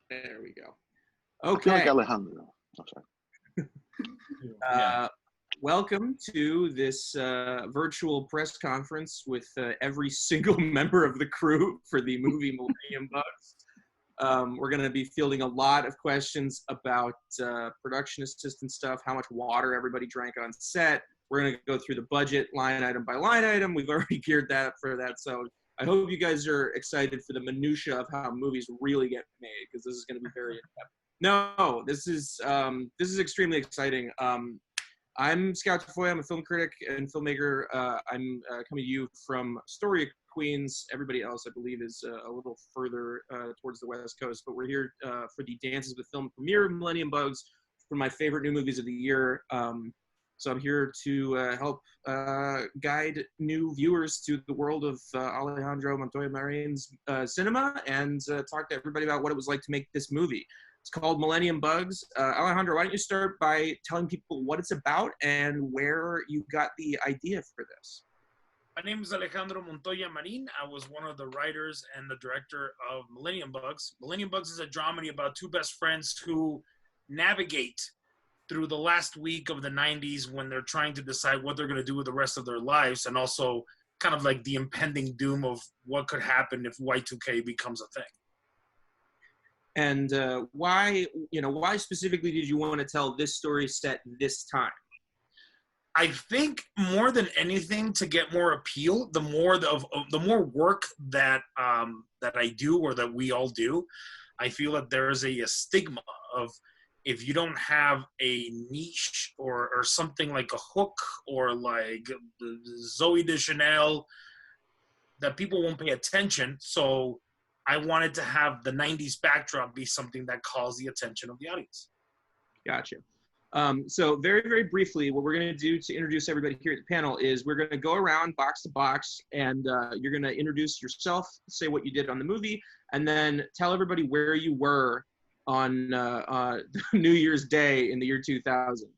There we go. I feel like Okay. Alejandro. Oh, sorry. Welcome to this virtual press conference with every single member of the crew for the movie Millennium Bugs. We're going to be fielding a lot of questions about production assistant stuff, how much water everybody drank on set. We're going to go through the budget line item by line item. We've already geared that up for that. So I hope you guys are excited for the minutia of how movies really get made, because this is going to be very in-depth. No, this is extremely exciting. I'm Scout Tafoya. I'm a film critic and filmmaker. I'm coming to you from Astoria, Queens. Everybody else, I believe, is a little further towards the West Coast. But we're here for the Dances with Film premiere of Millennium Bugs, one of my favorite new movies of the year. So I'm here to help guide new viewers to the world of Alejandro Montoya Marin's cinema and talk to everybody about what it was like to make this movie. It's called Millennium Bugs. Alejandro, why don't you start by telling people what it's about and where you got the idea for this? My name is Alejandro Montoya Marin. I was one of the writers and the director of Millennium Bugs. Millennium Bugs is a dramedy about two best friends who navigate through the last week of the 90s when they're trying to decide what they're going to do with the rest of their lives, and also kind of like the impending doom of what could happen if Y2K becomes a thing. And why specifically did you want to tell this story set this time? I think more than anything, to get more appeal, the more work that I do, or that we all do, I feel that there is a stigma of, if you don't have a niche or something like a hook or like Zoe Deschanel, that people won't pay attention. So I wanted to have the 90s backdrop be something that calls the attention of the audience. Gotcha. So very, very briefly, what we're going to do to introduce everybody here at the panel is we're going to go around box to box, and you're going to introduce yourself, say what you did on the movie, and then tell everybody where you were on New Year's Day in the year 2000.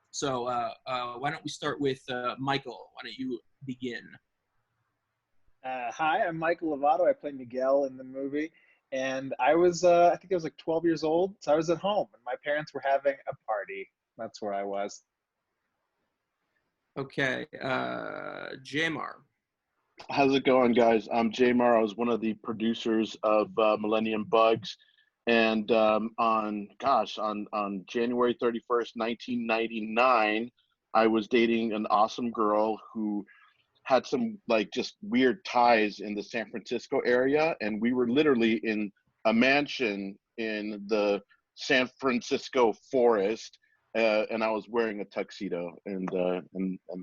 So why don't we start with Michael? Why don't you begin? Hi, I'm Michael Lovato. I play Miguel in the movie, and I was, I think I was like 12 years old, so I was at home, and my parents were having a party. That's where I was. Okay, Jamar. How's it going, guys? I'm Jamar. I was one of the producers of Millennium Bugs, and on January 31st, 1999, I was dating an awesome girl who had some like just weird ties in the San Francisco area, and we were literally in a mansion in the San Francisco forest, and I was wearing a tuxedo, and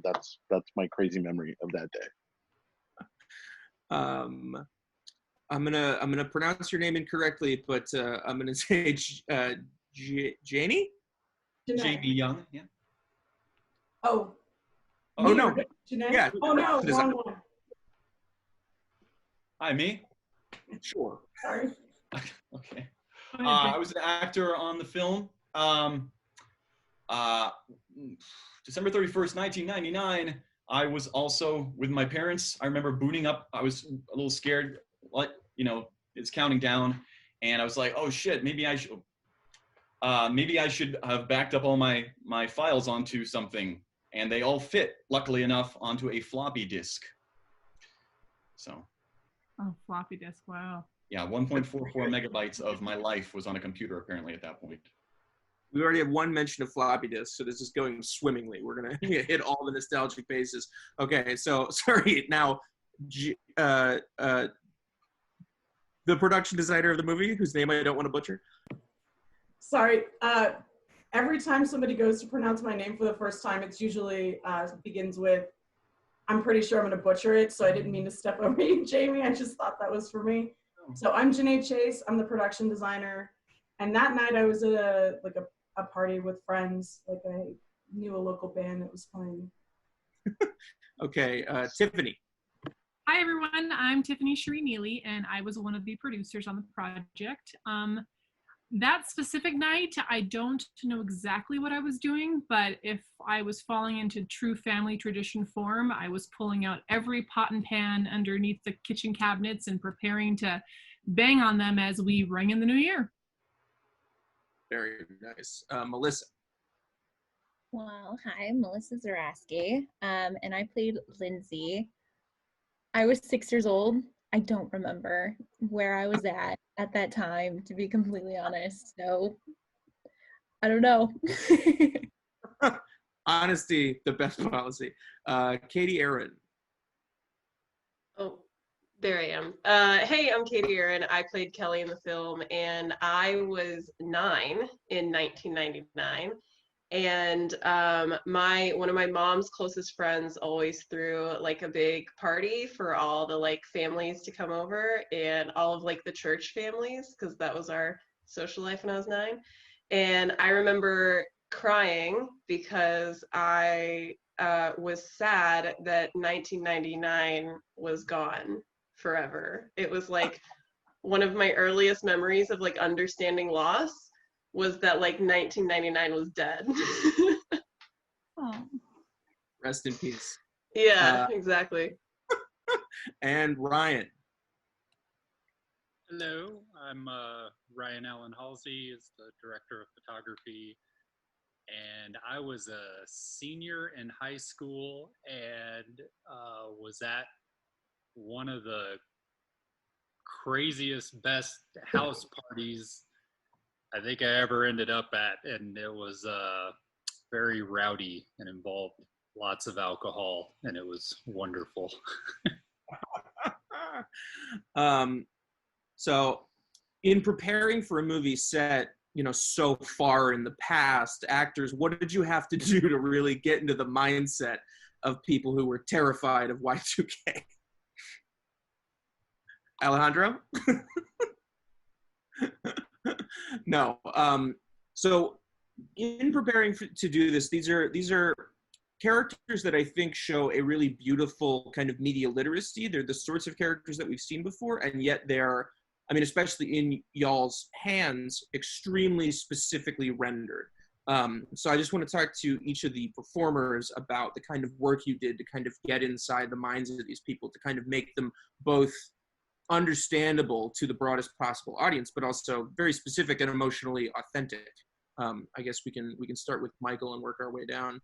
that's my crazy memory of that day. I'm gonna pronounce your name incorrectly, but I'm gonna say Janie. Jamie Young, yeah. Oh no. Janae? Yeah. Oh no, wrong one. Hi, me? Sure. Sorry. Okay. I was an actor on the film. December 31st, 1999, I was also with my parents. I remember booting up. I was a little scared. It's counting down. And I was like, oh shit, maybe I should have backed up all my files onto something. And they all fit, luckily enough, onto a floppy disk. So. Oh, floppy disk, wow. Yeah, 1.44 megabytes of my life was on a computer, apparently, at that point. We already have one mention of floppy disks, so this is going swimmingly. We're going to hit all the nostalgic bases. Okay, so, sorry, now, the production designer of the movie, whose name I don't want to butcher. Sorry, every time somebody goes to pronounce my name for the first time, it's usually begins with, I'm pretty sure I'm going to butcher it, so I didn't mean to step over you, Jamie. I just thought that was for me. So I'm Janae Chase. I'm the production designer. And that night I was at a party with friends. Like, I knew a local band that was playing. Okay, Tiffany. Hi, everyone. I'm Tiffany Sheree Neely, and I was one of the producers on the project. That specific night, I don't know exactly what I was doing, but if I was falling into true family tradition form, I was pulling out every pot and pan underneath the kitchen cabinets and preparing to bang on them as we ring in the new year. Very nice. Melissa. Well, hi, Melissa Zaraski, and I played Lindsay. I was 6 years old. I don't remember where I was at that time, to be completely honest. So I don't know. Honesty, the best policy. Katie Aaron. Oh, there I am. Hey, I'm Katie Aaron. I played Kelly in the film, and I was 9 in 1999. And one of my mom's closest friends always threw like a big party for all the like families to come over, and all of like the church families, because that was our social life when I was 9. And I remember crying because I was sad that 1999 was gone forever. It was like one of my earliest memories of like understanding loss was that like 1999 was dead. Oh. Rest in peace. Yeah, exactly. And Ryan. Hello, I'm Ryan Allen Halsey, is the director of photography, and I was a senior in high school and was at one of the craziest, best house parties I think I ever ended up at, and it was very rowdy and involved lots of alcohol, and it was wonderful. So in preparing for a movie set, so far in the past, actors, what did you have to do to really get into the mindset of people who were terrified of Y2K? Alejandro? No. So in preparing to do this, these are characters that I think show a really beautiful kind of media literacy. They're the sorts of characters that we've seen before, and yet they're, especially in y'all's hands, extremely specifically rendered. So I just want to talk to each of the performers about the kind of work you did to kind of get inside the minds of these people, to kind of make them both understandable to the broadest possible audience, but also very specific and emotionally authentic. I guess we can start with Michael and work our way down.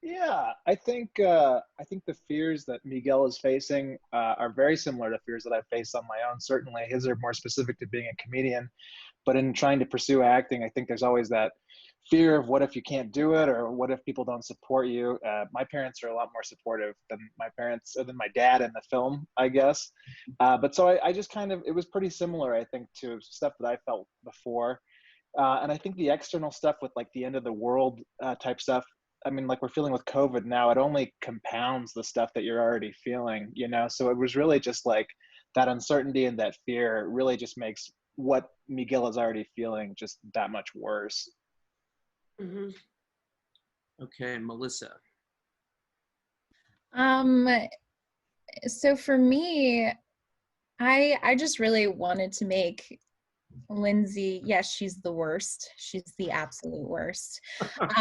Yeah, I think the fears that Miguel is facing are very similar to fears that I face on my own. Certainly, his are more specific to being a comedian, but in trying to pursue acting, I think there's always that fear of what if you can't do it, or what if people don't support you. My parents are a lot more supportive than my dad in the film, I guess. But so I just it was pretty similar, I think, to stuff that I felt before. And I think the external stuff with like the end of the world type stuff, like we're feeling with COVID now, it only compounds the stuff that you're already feeling, So it was really just like that uncertainty and that fear really just makes what Miguel is already feeling just that much worse. Mm-hmm. Okay, Melissa. So for me, I just really wanted to make Lindsay, yes, she's the worst. She's the absolute worst. But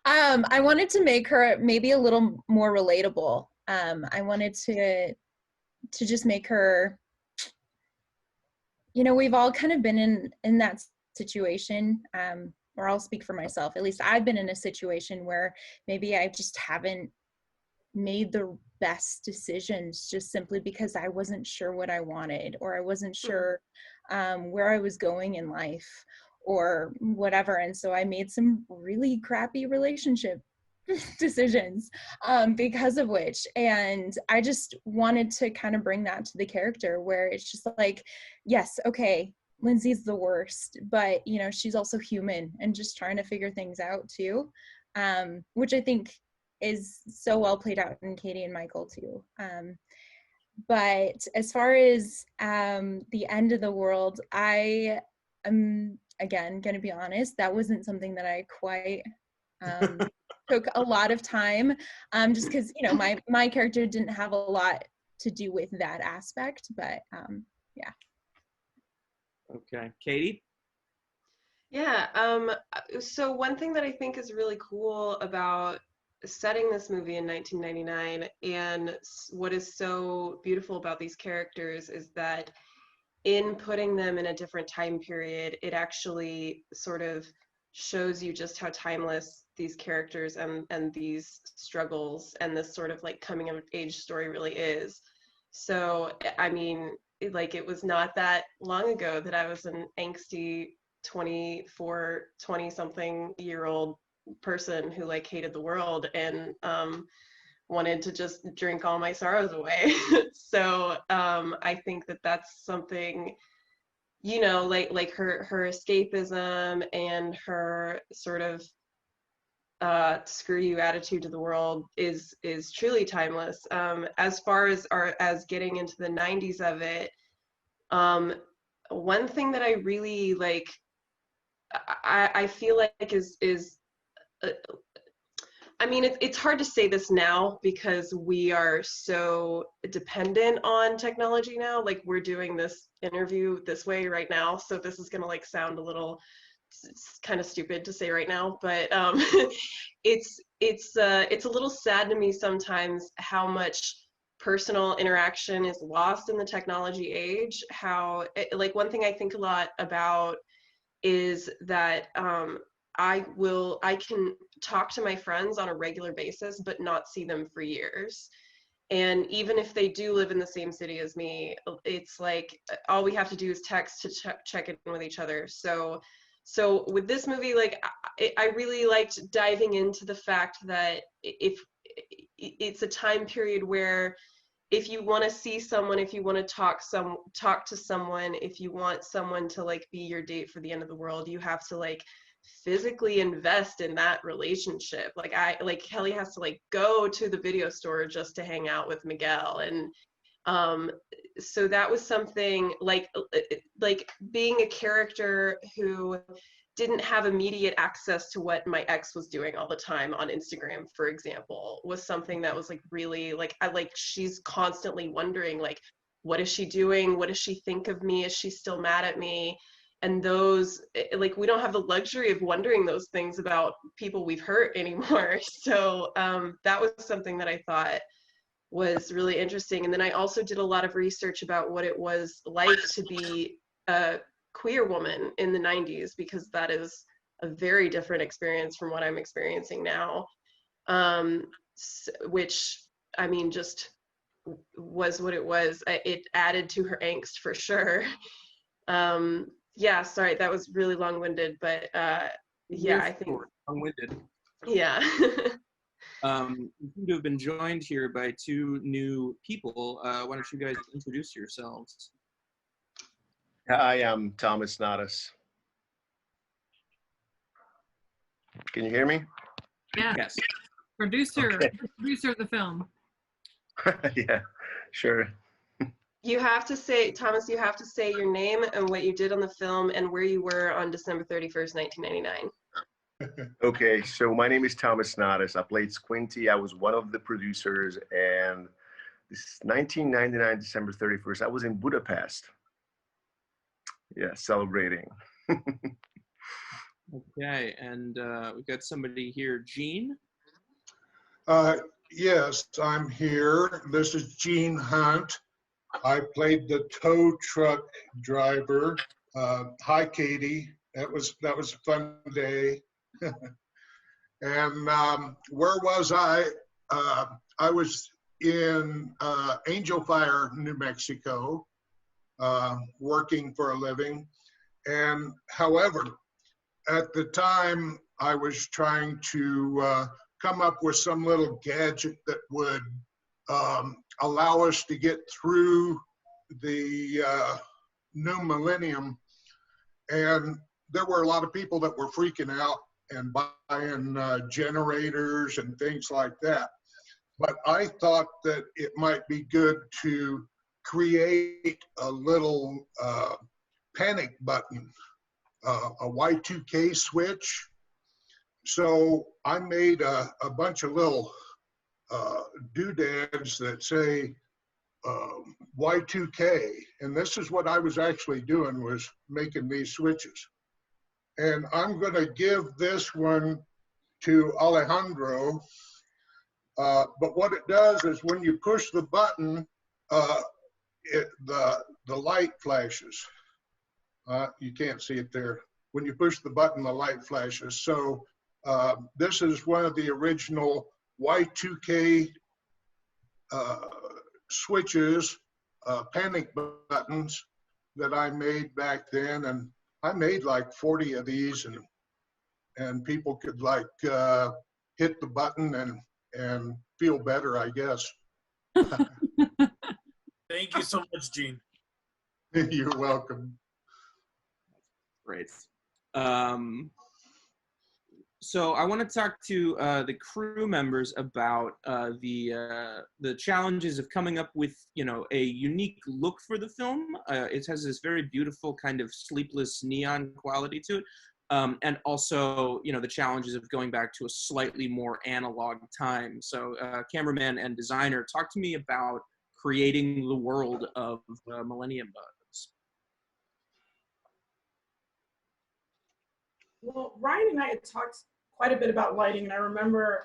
I wanted to make her maybe a little more relatable. I wanted to just make her, we've all kind of been in that situation, or I'll speak for myself. At least I've been in a situation where maybe I just haven't made the best decisions just simply because I wasn't sure what I wanted, or I wasn't sure where I was going in life or whatever. And so I made some really crappy relationship decisions because of which. And I just wanted to kind of bring that to the character, where it's just like, yes, okay, Lindsay's the worst, but she's also human and just trying to figure things out too, which I think is so well played out in Katie and Michael too. But as far as the end of the world, I am again gonna be honest, that wasn't something that I quite took a lot of time, just because my character didn't have a lot to do with that aspect, but yeah. Okay, Katie? Yeah, so one thing that I think is really cool about setting this movie in 1999, and what is so beautiful about these characters is that in putting them in a different time period, it actually sort of shows you just how timeless these characters and these struggles and this sort of like coming of age story really is. So, I mean, it was not that long ago that I was an angsty 20-something year old person who like hated the world and wanted to just drink all my sorrows away. So I think that that's something, you know, like her escapism and her sort of screw you attitude to the world is truly timeless. As far as getting into the 90s of it, one thing that I really like, I feel like is I mean, it's hard to say this now because we are so dependent on technology now. Like, we're doing this interview this way right now, so this is gonna like sound a little kind of stupid to say right now, but it's a little sad to me sometimes how much personal interaction is lost in the technology age. How like one thing I think a lot about is that I can talk to my friends on a regular basis, but not see them for years. And even if they do live in the same city as me, it's like all we have to do is text to check in with each other. So with this movie, like I really liked diving into the fact that if it's a time period where if you want to see someone, if you want to talk to someone, if you want someone to like be your date for the end of the world, you have to like physically invest in that relationship. Like Kelly has to like go to the video store just to hang out with Miguel. And so that was something like being a character who didn't have immediate access to what my ex was doing all the time on Instagram, for example, was something that was like really like she's constantly wondering like, what is she doing? What does she think of me? Is she still mad at me? And those, like, we don't have the luxury of wondering those things about people we've hurt anymore. So that was something that I thought was really interesting. And then I also did a lot of research about what it was like to be a queer woman in the 90s, because that is a very different experience from what I'm experiencing now, which, I mean, just was what it was. It added to her angst for sure. Yeah, sorry, that was really long-winded, but yeah, I think long-winded. Yeah. You seem to have been joined here by two new people. Why don't you guys introduce yourselves? Hi, I'm Thomas Nadas. Can you hear me? Yeah. Yes. Producer Okay. Producer of the film. Yeah, sure. You have to say, Thomas, you have to say your name and what you did on the film and where you were on December 31st, 1999. Okay, so my name is Thomas Nadas. I played Squinty. I was one of the producers, and this is 1999, December 31st. I was in Budapest. Yeah, celebrating. Okay, and we got somebody here, Gene. Yes, I'm here. This is Gene Hunt. I played the tow truck driver. Hi, Katie. That was a fun day. And where was I? I was in Angel Fire, New Mexico, working for a living. And however, at the time, I was trying to come up with some little gadget that would allow us to get through the new millennium. And there were a lot of people that were freaking out and buying generators and things like that. But I thought that it might be good to create a little panic button, a Y2K switch. So I made a bunch of little doodads that say Y2K. And this is what I was actually doing, was making these switches. And I'm going to give this one to Alejandro. But what it does is when you push the button, the light flashes. You can't see it there. When you push the button, the light flashes. So this is one of the original Y2K switches, panic buttons that I made back then. And I made like 40 of these, and people could like hit the button and feel better, I guess. Thank you so much, Gene. You're welcome. Great. So I want to talk to the crew members about the challenges of coming up with, you know, a unique look for the film. It has this very beautiful kind of sleepless neon quality to it. And also, you know, the challenges of going back to a slightly more analog time. So cameraman and designer, talk to me about creating the world of Millennium Bugs. Well, Ryan and I had talked quite a bit about lighting, and I remember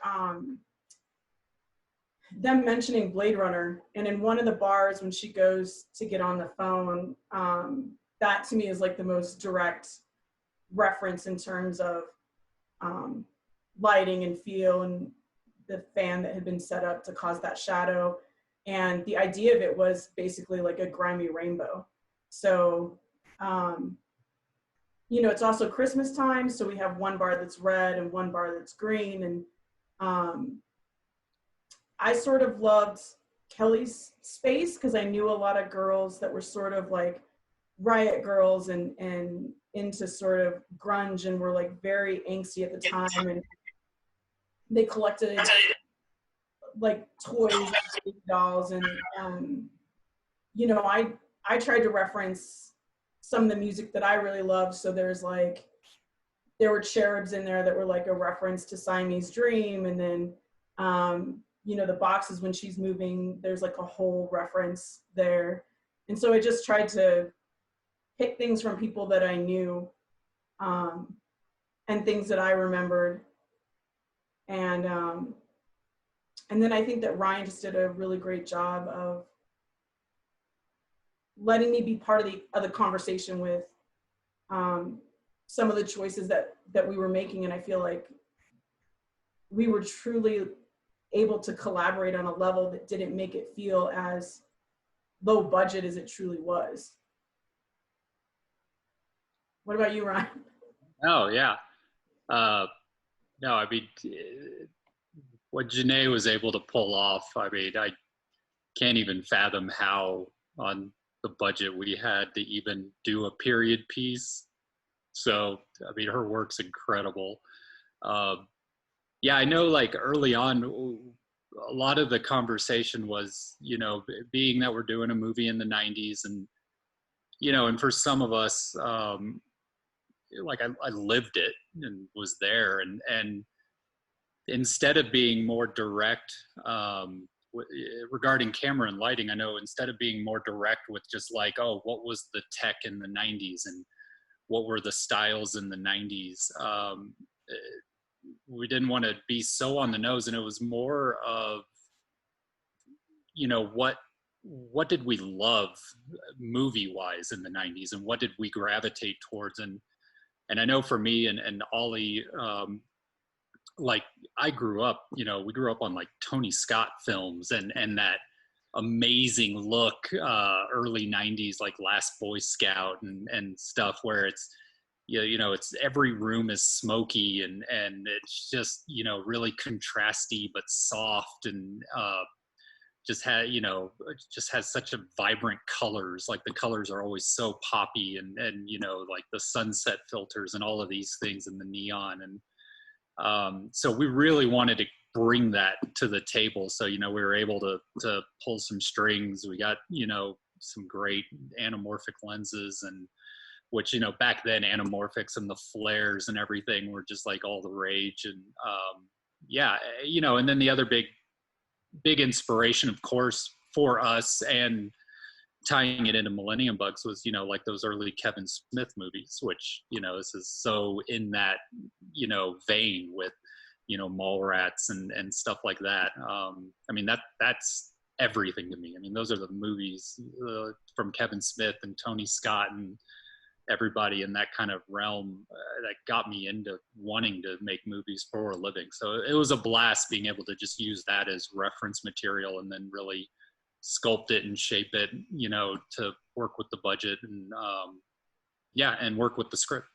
them mentioning Blade Runner, and in one of the bars when she goes to get on the phone, that to me is like the most direct reference in terms of lighting and feel, and the fan that had been set up to cause that shadow. And the idea of it was basically like a grimy rainbow. So, you know, it's also Christmas time, so we have one bar that's red and one bar that's green. And I sort of loved Kelly's space because I knew a lot of girls that were sort of like riot girls and into sort of grunge, and were like very angsty at the time, and they collected like toys and dolls, and you know, I tried to reference some of the music that I really loved. So there were cherubs in there that were like a reference to Siamese Dream, and then you know, the boxes when she's moving, there's like a whole reference there. And so I just tried to pick things from people that I knew, and things that I remembered. And then I think that Ryan just did a really great job of letting me be part of the conversation with some of the choices that we were making. And I feel like we were truly able to collaborate on a level that didn't make it feel as low budget as it truly was. What about you, Ryan? Oh, yeah. No, I mean, what Janae was able to pull off, I mean, I can't even fathom how on the budget we had to even do a period piece. So, I mean, her work's incredible. Yeah, I know, like, early on, a lot of the conversation was, you know, being that we're doing a movie in the 90s, and, you know, and for some of us, like, I lived it and was there, and instead of being more direct regarding camera and lighting, I know instead of being more direct with just like, oh, what was the tech in the 90s and what were the styles in the 90s, we didn't want to be so on the nose, and it was more of, you know, what did we love movie wise in the 90s, and what did we gravitate towards. And I know for me and Ollie, like, I grew up, you know, we grew up on like Tony Scott films and that amazing look, early 90s, like Last Boy Scout and stuff, where it's, you know, it's every room is smoky and it's just, you know, really contrasty but soft, and just had, you know, just has such a vibrant colors. Like the colors are always so poppy, and you know, like the sunset filters and all of these things and the neon. And so we really wanted to bring that to the table. So, you know, we were able to pull some strings. We got, you know, some great anamorphic lenses, and which, you know, back then anamorphics and the flares and everything were just like all the rage. And yeah, you know, and then the other big inspiration, of course, for us and tying it into Millennium Bugs was, you know, like those early Kevin Smith movies, which, you know, this is so in that, you know, vein with mall rats and stuff like that. I mean, that's everything to me. I mean, those are the movies from Kevin Smith and Tony Scott and everybody in that kind of realm that got me into wanting to make movies for a living. So it was a blast being able to just use that as reference material and then really sculpt it and shape it, to work with the budget and and work with the script.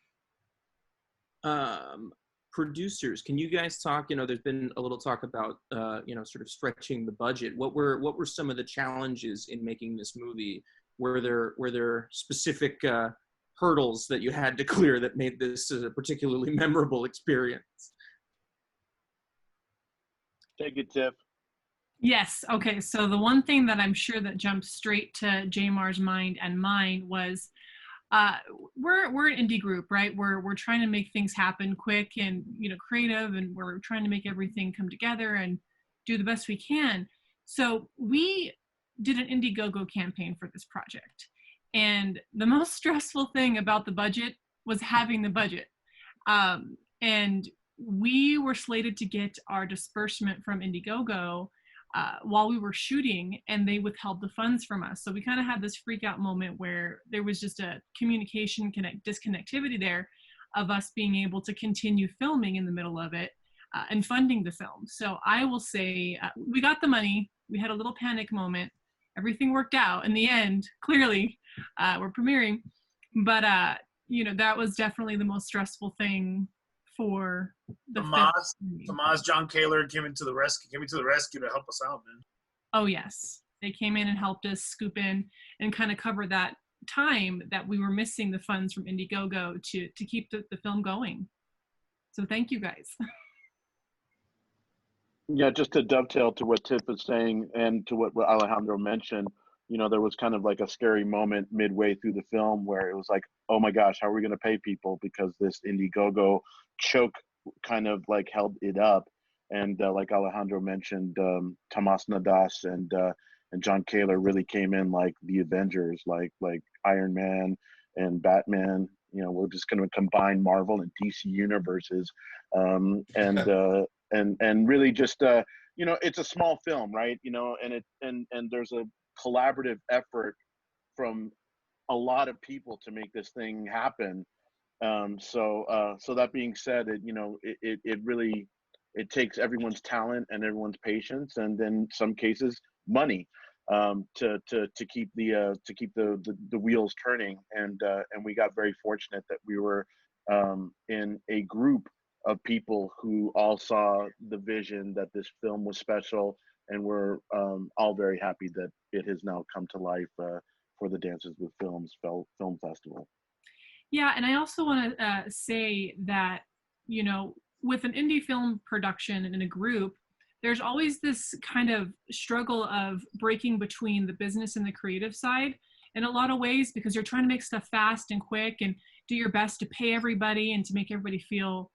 Producers, can you guys talk, there's been a little talk about sort of stretching the budget. What were some of the challenges in making this movie? Were there specific hurdles that you had to clear that made this a particularly memorable experience? Take it, Tiff. Yes. Okay. So the one thing that I'm sure that jumped straight to Jamar's mind and mine was, we're an indie group, right? We're trying to make things happen quick and creative, and we're trying to make everything come together and do the best we can. So we did an Indiegogo campaign for this project, and the most stressful thing about the budget was having the budget. And we were slated to get our disbursement from Indiegogo while we were shooting, and they withheld the funds from us. So we kind of had this freak out moment where there was just a communication disconnectivity there of us being able to continue filming in the middle of it and funding the film. So I will say we got the money. We had a little panic moment. Everything worked out in the end. Clearly, we're premiering, but that was definitely the most stressful thing for the Tomas, John Kaler came to the rescue to help us out, man. Oh yes, they came in and helped us scoop in and kind of cover that time that we were missing the funds from Indiegogo to keep the film going. So thank you guys. Yeah, just to dovetail to what Tiff was saying and to what Alejandro mentioned, there was kind of like a scary moment midway through the film where it was like, oh my gosh, how are we going to pay people? Because this Indiegogo choke kind of like held it up. And like Alejandro mentioned, Tomas Nadas and John Kaler really came in like the Avengers, like Iron Man and Batman. We're just going to combine Marvel and DC universes, and really just it's a small film, right? And there's a collaborative effort from a lot of people to make this thing happen. So that being said, it really takes everyone's talent and everyone's patience, and in some cases money, to keep the wheels turning. And we got very fortunate that we were in a group of people who all saw the vision that this film was special, and we're all very happy that it has now come to life for the Dances with Films Film Festival. Yeah, and I also want to say that, with an indie film production and in a group, there's always this kind of struggle of breaking between the business and the creative side in a lot of ways, because you're trying to make stuff fast and quick and do your best to pay everybody and to make everybody feel,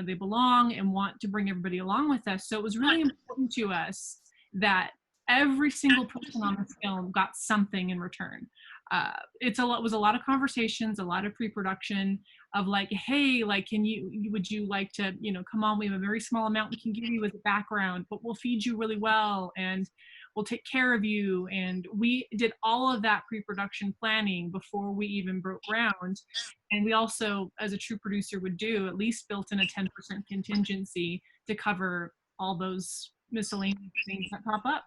they belong and want to bring everybody along with us. So it was really important to us that every single person on this film got something in return. It was a lot of conversations, a lot of pre-production of like, hey, like, would you like to, come on, we have a very small amount we can give you as a background, but we'll feed you really well and we'll take care of you. And we did all of that pre-production planning before we even broke ground. And we also, as a true producer would do, at least built in a 10% contingency to cover all those miscellaneous things that pop up.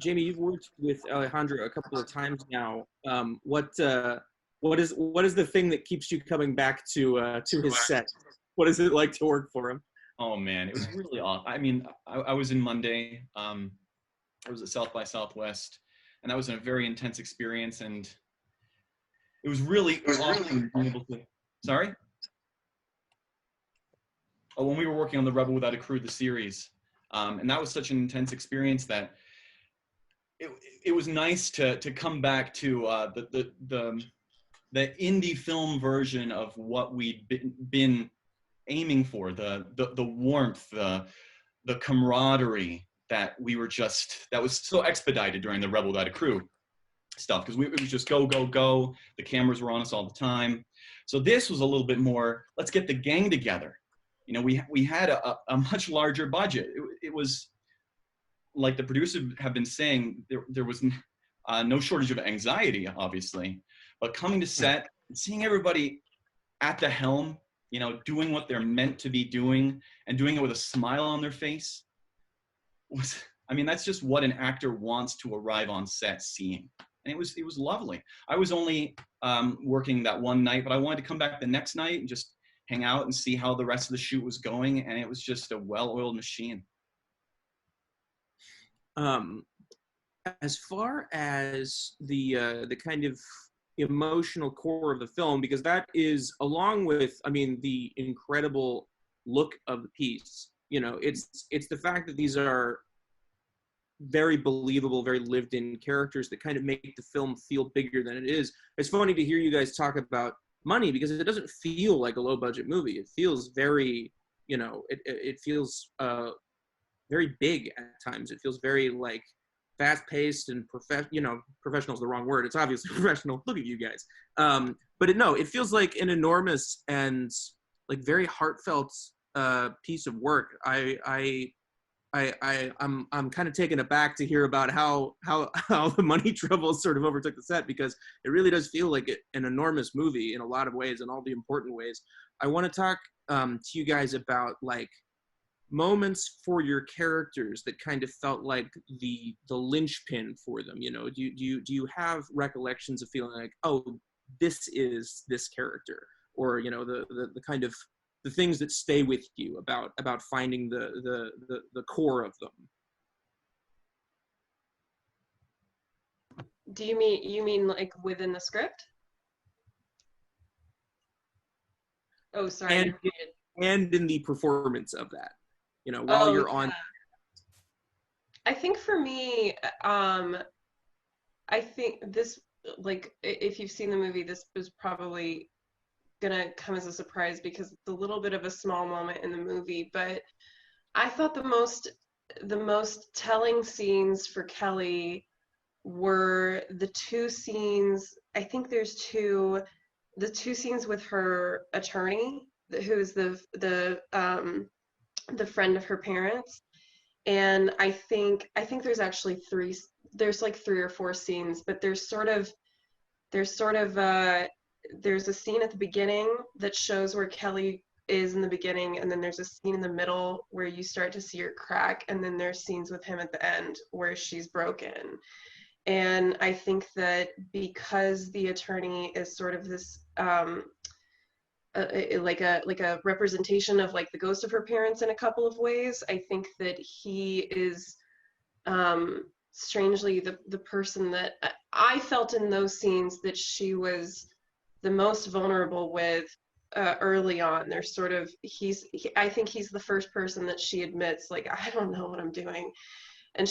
Jamie, you've worked with Alejandro a couple of times now. What is the thing that keeps you coming back to his set? What is it like to work for him? Oh man, it was really awesome. I mean, I was in Monday. I was at South by Southwest, and that was a very intense experience. And it was really awesome being able to. Sorry. Oh, when we were working on the Rebel Without a Crew, the series, and that was such an intense experience that it was nice to come back to the indie film version of what we'd been aiming for, the warmth, the camaraderie that was so expedited during the Rebel Without a Crew. stuff, because it was just go, go, go. The cameras were on us all the time. So this was a little bit more, let's get the gang together. You know, we had a much larger budget. It was, like the producers have been saying, there was no shortage of anxiety, obviously, but coming to set and seeing everybody at the helm, you know, doing what they're meant to be doing and doing it with a smile on their face was, I mean, that's just what an actor wants to arrive on set seeing. And it was lovely. I was only working that one night, but I wanted to come back the next night and just hang out and see how the rest of the shoot was going. And it was just a well-oiled machine. As far as the kind of emotional core of the film, because that is, along with, I mean, the incredible look of the piece, you know, it's the fact that these are very believable, very lived-in characters that kind of make the film feel bigger than it is. It's funny to hear you guys talk about money, because it doesn't feel like a low-budget movie. It feels very, you know, it feels very big at times. It feels very, like, fast-paced and professional is the wrong word. It's obviously professional. Look at you guys. But it feels like an enormous and, like, very heartfelt piece of work. I'm kind of taken aback to hear about how the money troubles sort of overtook the set, because it really does feel like an enormous movie in a lot of ways, in all the important ways. I want to talk to you guys about, like, moments for your characters that kind of felt like the linchpin for them. You know, do you have recollections of feeling like, oh, this is this character, or, you know, the kind of the things that stay with you about finding the core of them? Do you mean like within the script? Oh, sorry. And in the performance of that, you know, while you're on. I think for me, I think this, like, if you've seen the movie, this was probably gonna come as a surprise because it's a little bit of a small moment in the movie, but I thought the most telling scenes for Kelly were the two scenes. I think there's the two scenes with her attorney, who's the friend of her parents, and I think there's actually there's like 3 or 4 scenes, but there's a scene at the beginning that shows where Kelly is in the beginning, and then there's a scene in the middle where you start to see her crack, and then there's scenes with him at the end where she's broken. And I think that because the attorney is sort of this like a representation of, like, the ghost of her parents in a couple of ways, I think that he is strangely the person that I felt in those scenes that she was the most vulnerable with early on. There's sort of, I think he's the first person that she admits, like, I don't know what I'm doing. And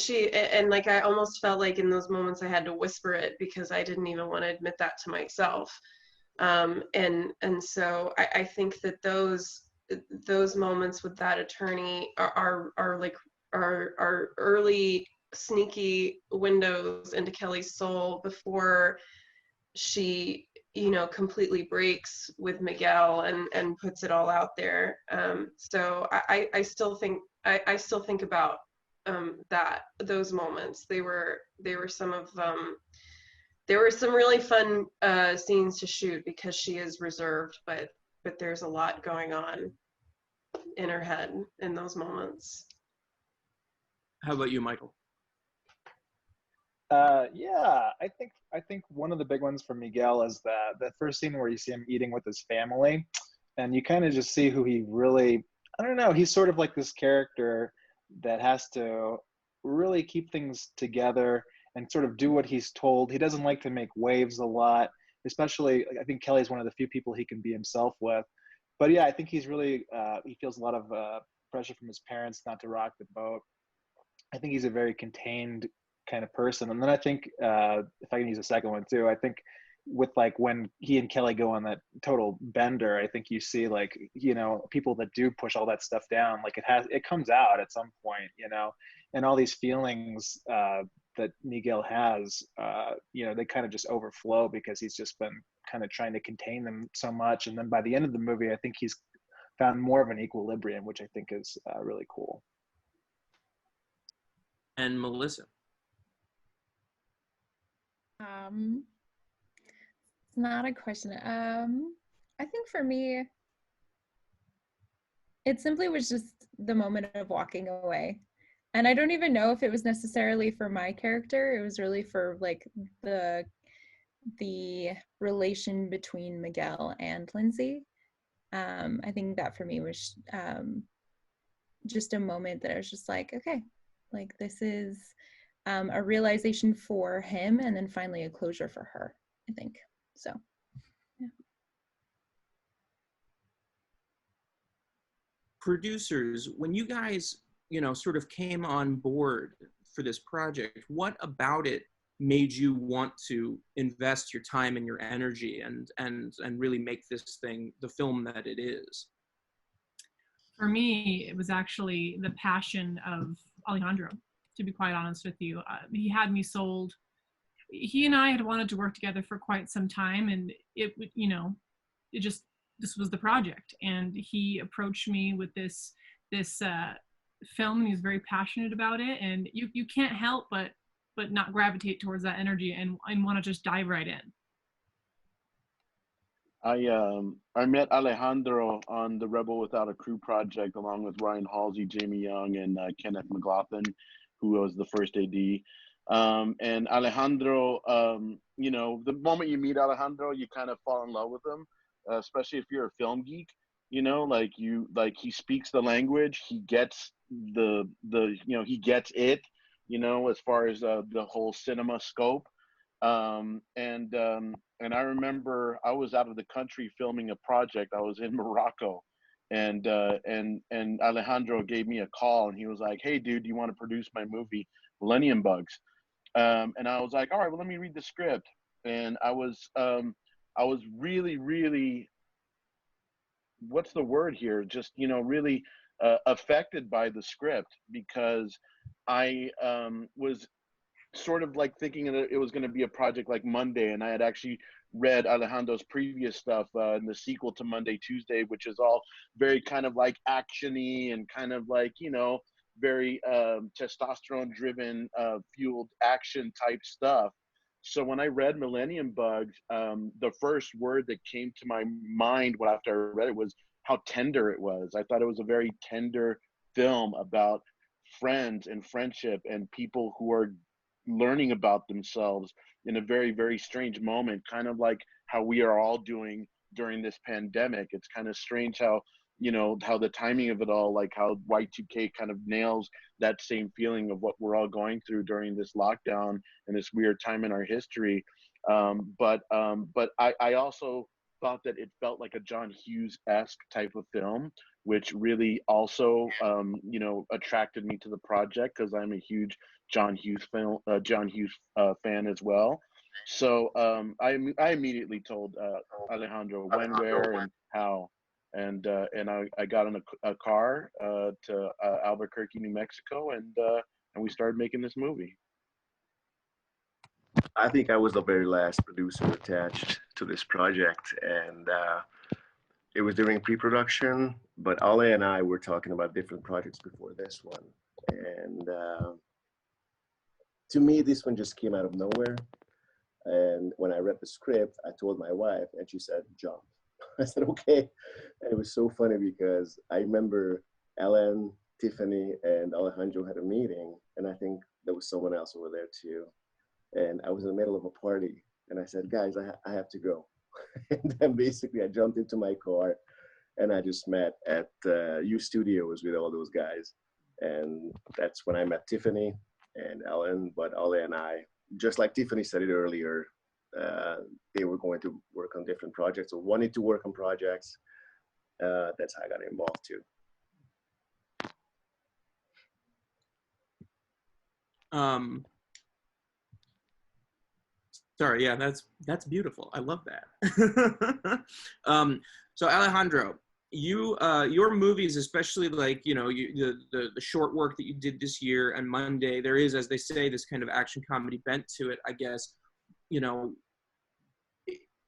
like, I almost felt like in those moments I had to whisper it because I didn't even want to admit that to myself. And so I think that those moments with that attorney are early sneaky windows into Kelly's soul before she, you know, completely breaks with Miguel and puts it all out there. So I still think about those moments. They were some of there were some really fun scenes to shoot because she is reserved, but there's a lot going on in her head in those moments. How about you, Michael? Yeah, I think one of the big ones for Miguel is the first scene where you see him eating with his family, and you kind of just see who he really, I don't know, he's sort of like this character that has to really keep things together and sort of do what he's told. He doesn't like to make waves a lot, especially, I think Kelly's one of the few people he can be himself with. But yeah, I think he's really, he feels a lot of pressure from his parents not to rock the boat. I think he's a very contained kind of person. And then I think, if I can use a second one too, I think with, like, when he and Kelly go on that total bender, I think you see, like, you know, people that do push all that stuff down, like, it comes out at some point, you know, and all these feelings that Miguel has, you know, they kind of just overflow because he's just been kind of trying to contain them so much. And then by the end of the movie, I think he's found more of an equilibrium, which I think is really cool. And Melissa. It's not a question. I think for me, it simply was just the moment of walking away. And I don't even know if it was necessarily for my character. It was really for like the relation between Miguel and Lindsay. I think that for me was just a moment that I was just like, okay, like this is a realization for him, and then finally a closure for her, I think. So, yeah. Producers, when you guys, you know, sort of came on board for this project, what about it made you want to invest your time and your energy and really make this thing the film that it is? For me, it was actually the passion of Alejandro, to be quite honest with you. He had me sold. He and I had wanted to work together for quite some time, and it, you know, it just, this was the project. And he approached me with this film, and he was very passionate about it. And you can't help but not gravitate towards that energy and want to just dive right in. I met Alejandro on the Rebel Without a Crew project along with Ryan Halsey, Jamie Young, and Kenneth McLaughlin, who was the first AD. And Alejandro, you know, the moment you meet Alejandro, you kind of fall in love with him, especially if you're a film geek. You know, like he speaks the language, he gets you know, he gets it, you know, as far as the whole cinema scope. And I remember I was out of the country filming a project. I was in Morocco, and Alejandro gave me a call, and he was like, "Hey, dude, do you want to produce my movie, Millennium Bugs?" And I was like, "All right, well, let me read the script." And I was really, really, what's the word here? Just, you know, really affected by the script, because I was sort of like thinking that it was going to be a project like Monday, and I had actually read Alejandro's previous stuff in the sequel to Monday, Tuesday, which is all very kind of like actiony and kind of like, you know, very testosterone driven fueled action type stuff. So when I read Millennium Bugs, the first word that came to my mind after I read it was how tender it was. I thought it was a very tender film about friends and friendship and people who are learning about themselves in a very, very strange moment, kind of like how we are all doing during this pandemic. It's kind of strange how, you know, how the timing of it all, like how Y2K kind of nails that same feeling of what we're all going through during this lockdown and this weird time in our history. But I also thought that it felt like a John Hughes-esque type of film, which really also, you know, attracted me to the project, because I'm a huge John Hughes fan as well. So I immediately told Alejandro when, where, and how, and I got in a car to Albuquerque, New Mexico, and we started making this movie. I think I was the very last producer attached to this project, and it was during pre-production, but Ale and I were talking about different projects before this one. And to me, this one just came out of nowhere. And when I read the script, I told my wife, and she said, jump. I said, okay. And it was so funny because I remember Ellen, Tiffany, and Alejandro had a meeting, and I think there was someone else over there too. And I was in the middle of a party, and I said, guys, I have to go. And then basically I jumped into my car, and I just met at U Studios with all those guys. And that's when I met Tiffany and Ellen. But Ale and I, just like Tiffany said it earlier, they were going to work on different projects or wanted to work on projects. That's how I got involved too. Sorry, yeah, that's beautiful. I love that. So Alejandro, your movies, especially like, you know, the short work that you did this year and Monday, there is, as they say, this kind of action comedy bent to it, I guess. You know,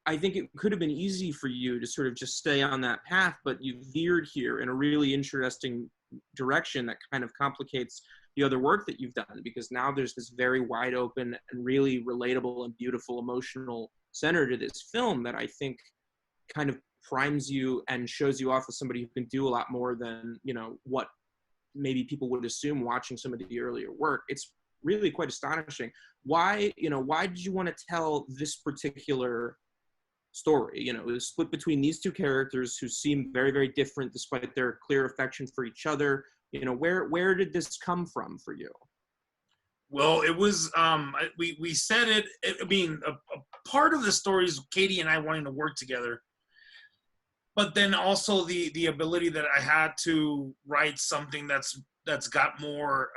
I think it could have been easy for you to sort of just stay on that path, but you veered here in a really interesting direction that kind of complicates the other work that you've done, because now there's this very wide open and really relatable and beautiful emotional center to this film that I think kind of primes you and shows you off as somebody who can do a lot more than, you know, what maybe people would assume watching some of the earlier work. It's really quite astonishing. Why did you want to tell this particular story? You know, it was split between these two characters who seem very, very different despite their clear affection for each other. You know, where did this come from for you? Well, it was, we said it, I mean, a part of the story is Katie and I wanting to work together, but then also the ability that I had to write something that's got more,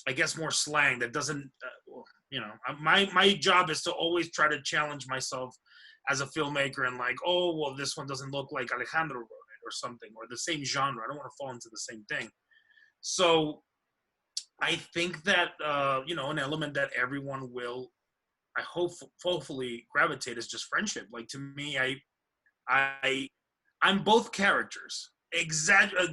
I guess, more slang that doesn't, you know, my job is to always try to challenge myself as a filmmaker and like, oh, well, this one doesn't look like Alejandro wrote it or something, or the same genre. I don't want to fall into the same thing. So I think that, you know, an element that everyone will, I hopefully gravitate is just friendship. Like, to me, I'm both characters,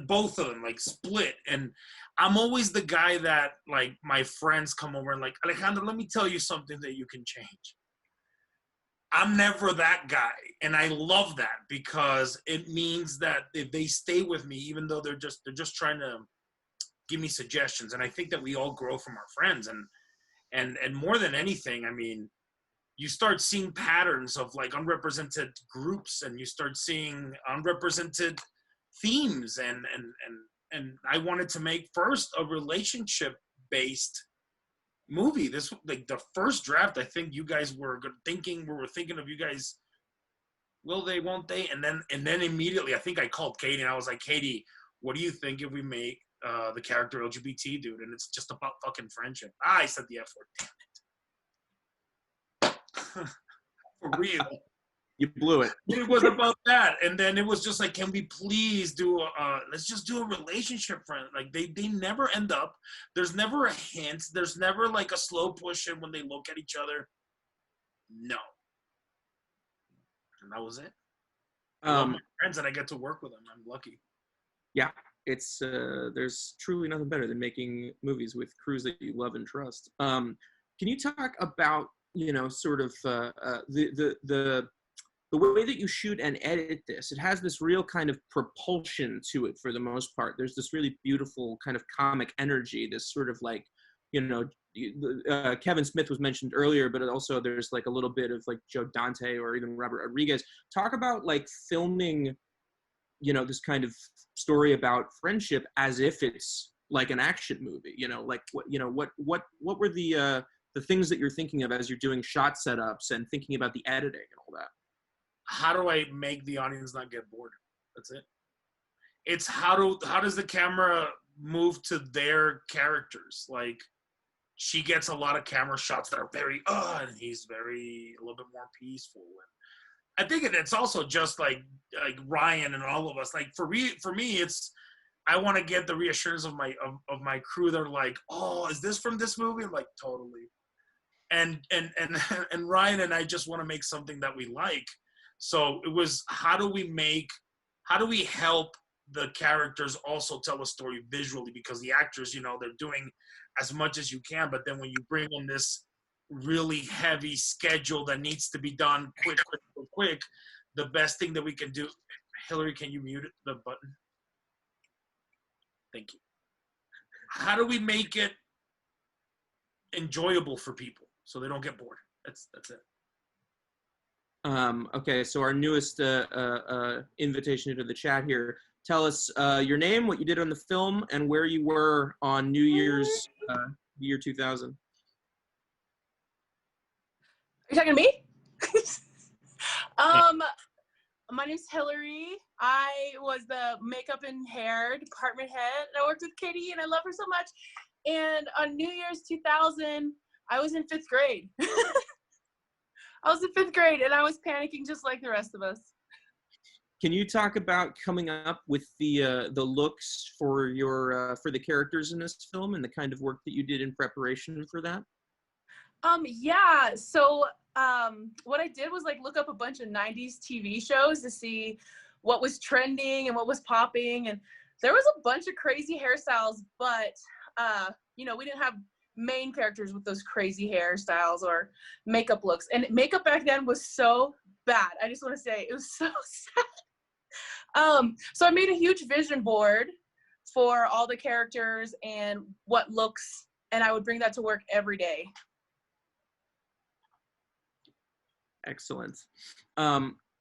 both of them, like split. And I'm always the guy that, like, my friends come over and like, Alejandro, let me tell you something that you can change. I'm never that guy. And I love that because it means that if they stay with me, even though they're just trying to give me suggestions. And I think that we all grow from our friends. And more than anything, I mean, you start seeing patterns of like unrepresented groups, and you start seeing unrepresented themes. And I wanted to make first a relationship based movie. This, like, the first draft, I think you guys were thinking of you guys, will they, won't they? And then immediately I think I called Katie and I was like, Katie, what do you think if we make the character LGBT dude and it's just about fucking friendship? I said the F word, damn it. For real. You blew it. It was about that. And then it was just like, can we please do let's just do a relationship friend. Like, they never end up. There's never a hint. There's never like a slow push in when they look at each other. No. And that was it. I love my friends and I get to work with them. I'm lucky. Yeah. It's there's truly nothing better than making movies with crews that you love and trust. Can you talk about, you know, sort of the way that you shoot and edit this? It has this real kind of propulsion to it for the most part. There's this really beautiful kind of comic energy, this sort of like, you know, Kevin Smith was mentioned earlier, but also there's like a little bit of like Joe Dante or even Robert Rodriguez. Talk about like filming, you know, this kind of story about friendship as if it's like an action movie, you know, like what were the things that you're thinking of as you're doing shot setups and thinking about the editing and all that? How do I make the audience not get bored? That's it. It's how does the camera move to their characters? Like, she gets a lot of camera shots that are very, and he's a little bit more peaceful. And I think it's also just like Ryan and all of us. Like, for me, it's, I want to get the reassurance of my crew. They're like, oh, is this from this movie? I'm like, totally. And Ryan and I just want to make something that we like. So it was, how do we help the characters also tell a story visually? Because the actors, you know, they're doing as much as you can, but then when you bring in this really heavy schedule that needs to be done quick, the best thing that we can do, Hillary, can you mute the button? Thank you. How do we make it enjoyable for people so they don't get bored? That's it. Okay, so our newest invitation into the chat here. Tell us your name, what you did on the film, and where you were on New Year's year 2000. Are you talking to me? My name's Hillary. I was the makeup and hair department head. I worked with Katie, and I love her so much. And on New Year's 2000, I was in 5th grade. I was in 5th grade, and I was panicking just like the rest of us. Can you talk about coming up with the looks for your for the characters in this film and the kind of work that you did in preparation for that? Yeah. So what I did was like look up a bunch of 90s TV shows to see what was trending and what was popping. And there was a bunch of crazy hairstyles, but you know, we didn't have main characters with those crazy hairstyles or makeup looks. And makeup back then was so bad. I just want to say it was so sad. So I made a huge vision board for all the characters and what looks, and I would bring that to work every day. Excellent.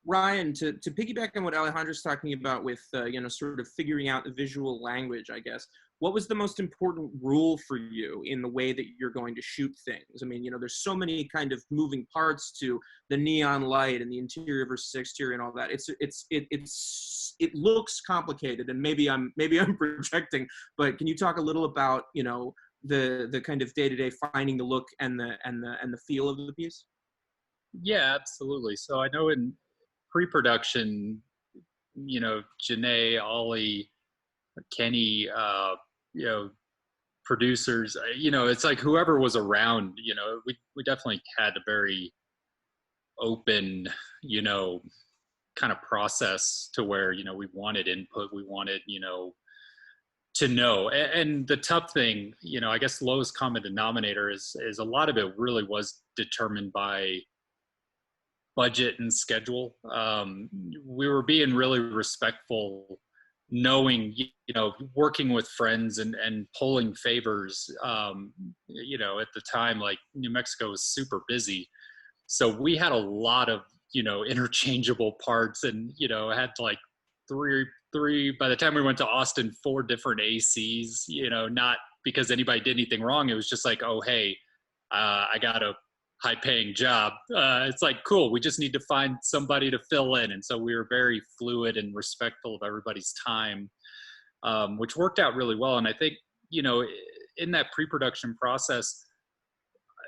Ryan, to piggyback on what Alejandro's talking about with, you know, sort of figuring out the visual language, I guess, what was the most important rule for you in the way that you're going to shoot things? I mean, you know, there's so many kind of moving parts to the neon light and the interior versus exterior and all that. It looks complicated, and maybe I'm projecting, but can you talk a little about, you know, the kind of day-to-day finding the look and the feel of the piece? Yeah, absolutely. So I know in pre-production, you know, Janae, Ollie, Kenny, you know, producers, you know, it's like whoever was around, you know, we definitely had a very open, you know, kind of process to where, you know, we wanted input, we wanted, you know, to know. And the tough thing, you know, I guess lowest common denominator is a lot of it really was determined by budget and schedule. We were being really respectful, knowing, you know, working with friends and pulling favors. You know, at the time, like New Mexico was super busy. So we had a lot of, you know, interchangeable parts, and, you know, had like three, by the time we went to Austin, 4 different ACs, you know, not because anybody did anything wrong. It was just like, oh, hey, I got a high paying job. It's like, cool, we just need to find somebody to fill in. And so we were very fluid and respectful of everybody's time, which worked out really well. And I think, you know, in that pre-production process,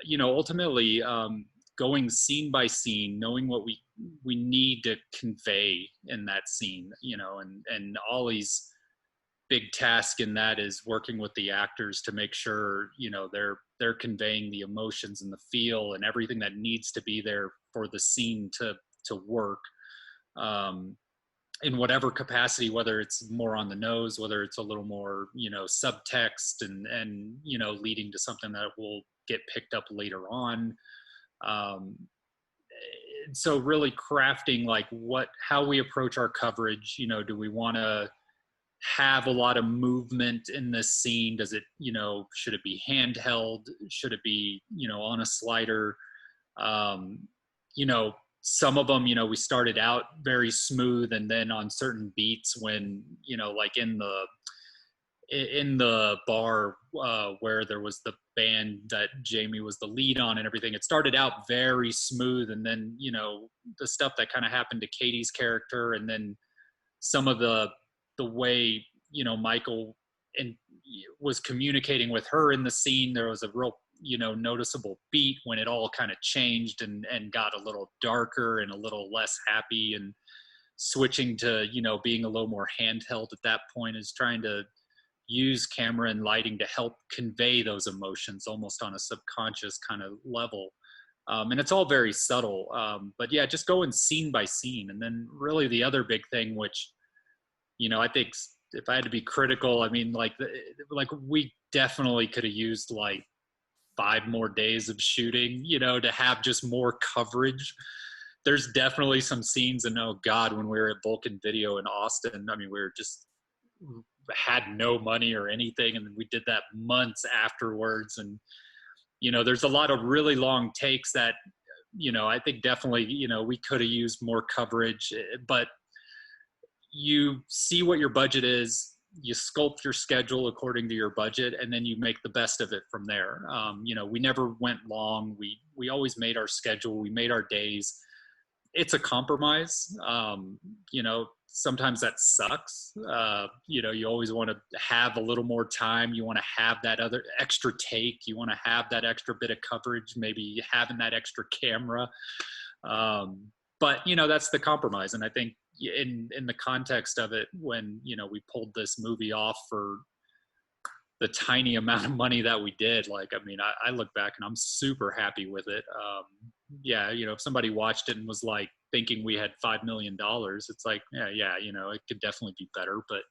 you know, ultimately going scene by scene, knowing what we need to convey in that scene, you know, and Ollie's big task in that is working with the actors to make sure, you know, they're conveying the emotions and the feel and everything that needs to be there for the scene to work, in whatever capacity, whether it's more on the nose, whether it's a little more, you know, subtext and you know, leading to something that will get picked up later on. So really crafting like how we approach our coverage. You know, do we want to have a lot of movement in this scene? Does it, you know, should it be handheld? Should it be, you know, on a slider? You know, some of them, you know, we started out very smooth, and then on certain beats when, you know, like in the bar where there was the band that Jamie was the lead on and everything, it started out very smooth, and then, you know, the stuff that kind of happened to Katie's character, and then some of the way, you know, Michael was communicating with her in the scene, there was a real, you know, noticeable beat when it all kind of changed and got a little darker and a little less happy, and switching to, you know, being a little more handheld at that point is trying to use camera and lighting to help convey those emotions almost on a subconscious kind of level. And it's all very subtle. But yeah, just going scene by scene. And then really the other big thing, which, you know, I think if I had to be critical, I mean, like we definitely could have used like 5 more days of shooting, you know, to have just more coverage. There's definitely some scenes, and oh God, when we were at Vulcan Video in Austin, I mean, we were just had no money or anything, and we did that months afterwards. And, you know, there's a lot of really long takes that, you know, I think definitely, you know, we could have used more coverage, but you see what your budget is, you sculpt your schedule according to your budget, and then you make the best of it from there. You know, we never went long. We always made our schedule. We made our days. It's a compromise. You know, sometimes that sucks. You know, you always want to have a little more time. You want to have that other extra take. You want to have that extra bit of coverage, maybe having that extra camera. But, you know, that's the compromise. And I think, in the context of it, when we pulled this movie off for the tiny amount of money that we did, like, I mean, I look back and I'm super happy with it. Yeah, if somebody watched it and was like thinking we had $5 million, it's like, yeah, it could definitely be better, but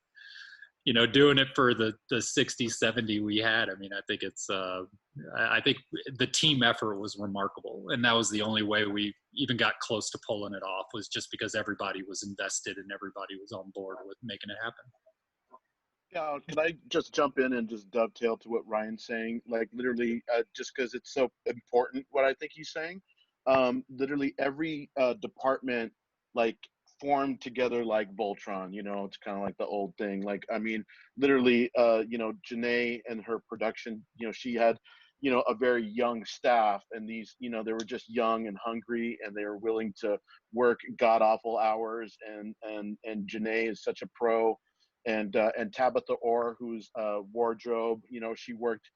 doing it for the 60, 70 we had, I mean, I think it's, I think the team effort was remarkable. And that was the only way we even got close to pulling it off, was just because everybody was invested and everybody was on board with making it happen. Yeah, can I just jump in and just dovetail to what Ryan's saying? Like, literally, just because it's so important what I think he's saying. Literally every department, like, formed together like Voltron, it's kind of like the old thing. Like, I mean, literally, Janae and her production, she had, a very young staff, and these, they were just young and hungry, and they were willing to work god awful hours. And Janae is such a pro. And Tabitha Orr, who's wardrobe, she worked,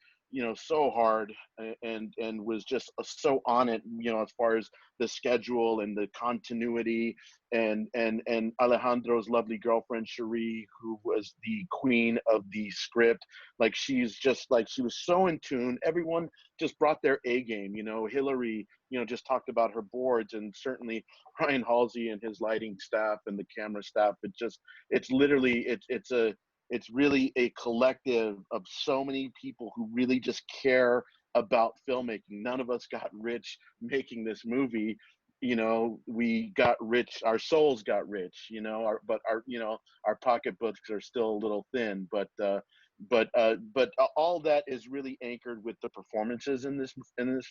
so hard, and was just so on it, as far as the schedule and the continuity, and Alejandro's lovely girlfriend Cherie, who was the queen of the script. Like, she's just like, she was so in tune. Everyone just brought their A game. Hillary, just talked about her boards, and certainly Ryan Halsey and his lighting staff and the camera staff. It's literally, it's really a collective of so many people who really just care about filmmaking. None of us got rich making this movie. We got rich, our souls got rich, but our pocketbooks are still a little thin, but all that is really anchored with the performances in this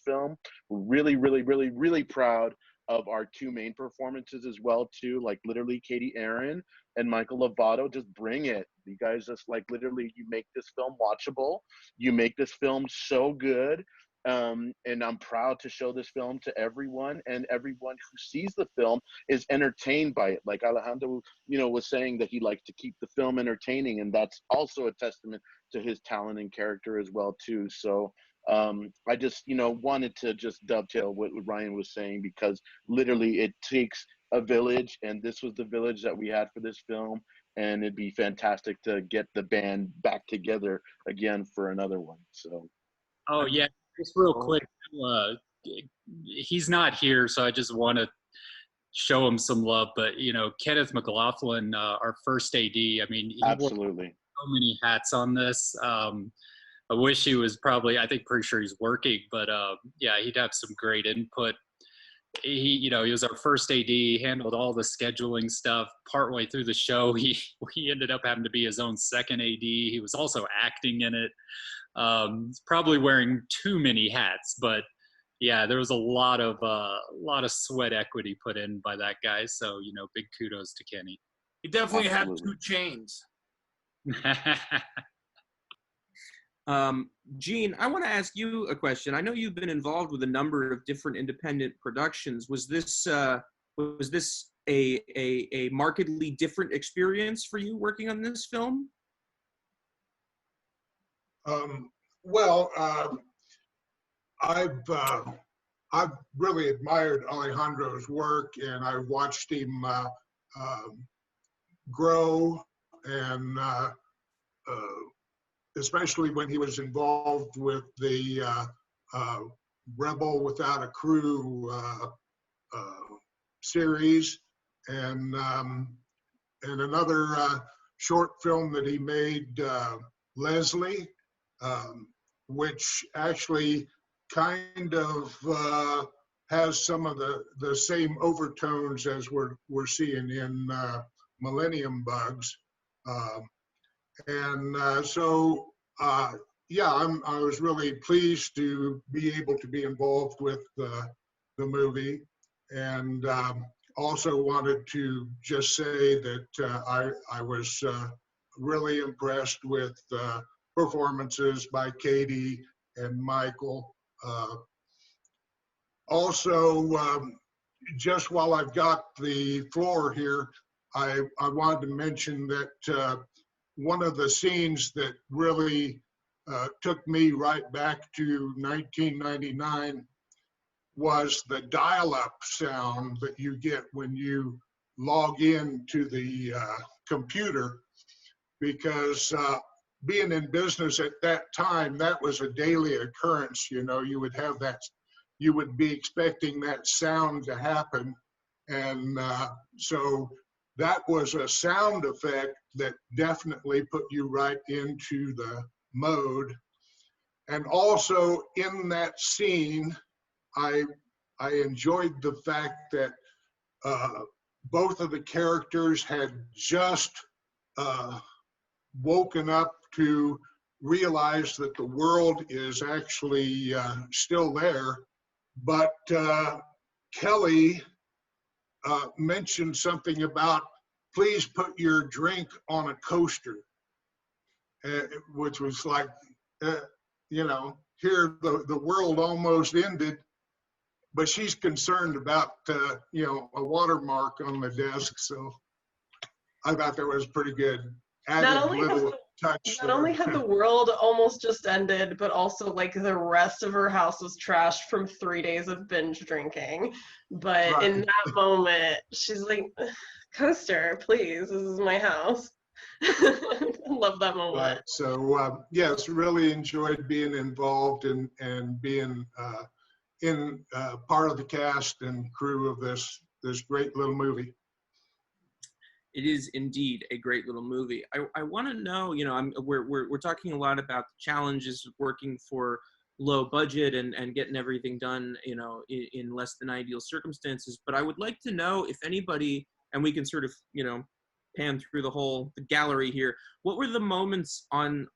film. We're really, really, really, really proud of our two main performances as well too. Like, literally, Katie Aaron and Michael Lovato, just bring it. You guys just, like, literally, you make this film watchable. You make this film so good. And I'm proud to show this film to everyone, and everyone who sees the film is entertained by it. Like Alejandro, was saying that he likes to keep the film entertaining, and that's also a testament to his talent and character as well too. So I just, wanted to just dovetail what Ryan was saying, because literally it takes a village, and this was the village that we had for this film, and it'd be fantastic to get the band back together again for another one. So. Oh yeah, just real quick, he's not here, so I just want to show him some love. But Kenneth McLaughlin, our first AD, I mean, he absolutely wore so many hats on this. I wish he was pretty sure he's working, but yeah, he'd have some great input. He was our first AD, handled all the scheduling stuff. Partway through the show, he ended up having to be his own second AD. He was also acting in it. He's probably wearing too many hats, but yeah, there was a lot of sweat equity put in by that guy. So, big kudos to Kenny. He definitely had 2 chains. Gene, I want to ask you a question. I know you've been involved with a number of different independent productions. Was this a markedly different experience for you working on this film? Well, I've really admired Alejandro's work, and I watched him grow, and especially when he was involved with the Rebel Without a Crew series, and another short film that he made, Leslie, which actually kind of has some of the same overtones as we're seeing in Millennium Bugs. So yeah, I was really pleased to be able to be involved with the movie, and also wanted to just say that I was really impressed with performances by Katie and Michael. Also, just while I've got the floor here, I wanted to mention that one of the scenes that really took me right back to 1999 was the dial-up sound that you get when you log in to the computer, because being in business at that time, that was a daily occurrence. You know, you would have that, you would be expecting that sound to happen. And so that was a sound effect that definitely put you right into the mode. And also in that scene, I enjoyed the fact that both of the characters had just woken up to realize that the world is actually still there. But Kelly mentioned something about, please put your drink on a coaster, which was like, you know, here the world almost ended, but she's concerned about, you know, a watermark on the desk. So I thought that was pretty good. Added little touch. Not only had the world almost just ended, but also like the rest of her house was trashed from 3 days of binge drinking. But Right. in that moment, she's like, coaster, please, this is my house. I love that moment. Right. So yes, really enjoyed being involved and being in part of the cast and crew of this great little movie. It is indeed a great little movie. I want to know, you know, we're talking a lot about the challenges of working for low budget and getting everything done, you know, in less than ideal circumstances. But I would like to know if anybody, and we can sort of, you know, pan through the gallery here. What were the moments on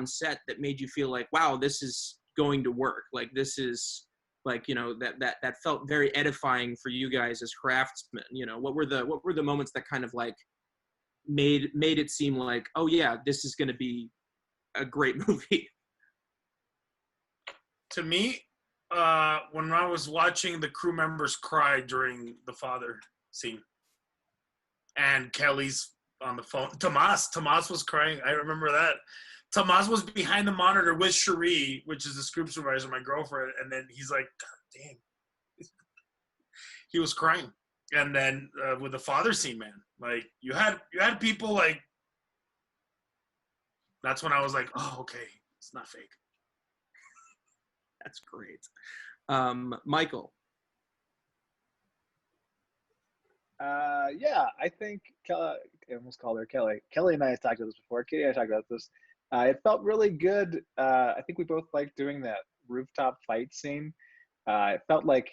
set that made you feel like, wow, this is going to work? Like this is, like, you know, that felt very edifying for you guys as craftsmen. You know, what were the moments that kind of like made it seem like, oh yeah, this is going to be a great movie? To me, when I was watching the crew members cry during the father scene, and Kelly's on the phone, Tomas was crying. I remember that. Tomas was behind the monitor with Cherie, which is the script supervisor, my girlfriend, and then he's like, God dang. He was crying. And then with the father scene, man, like you had people like, that's when I was like, oh, okay, it's not fake. That's great. Michael. Yeah, I think I almost called her Kelly. Kelly and I have talked about this before. Katie and I talked about this. It felt really good. I think we both liked doing that rooftop fight scene. It felt like,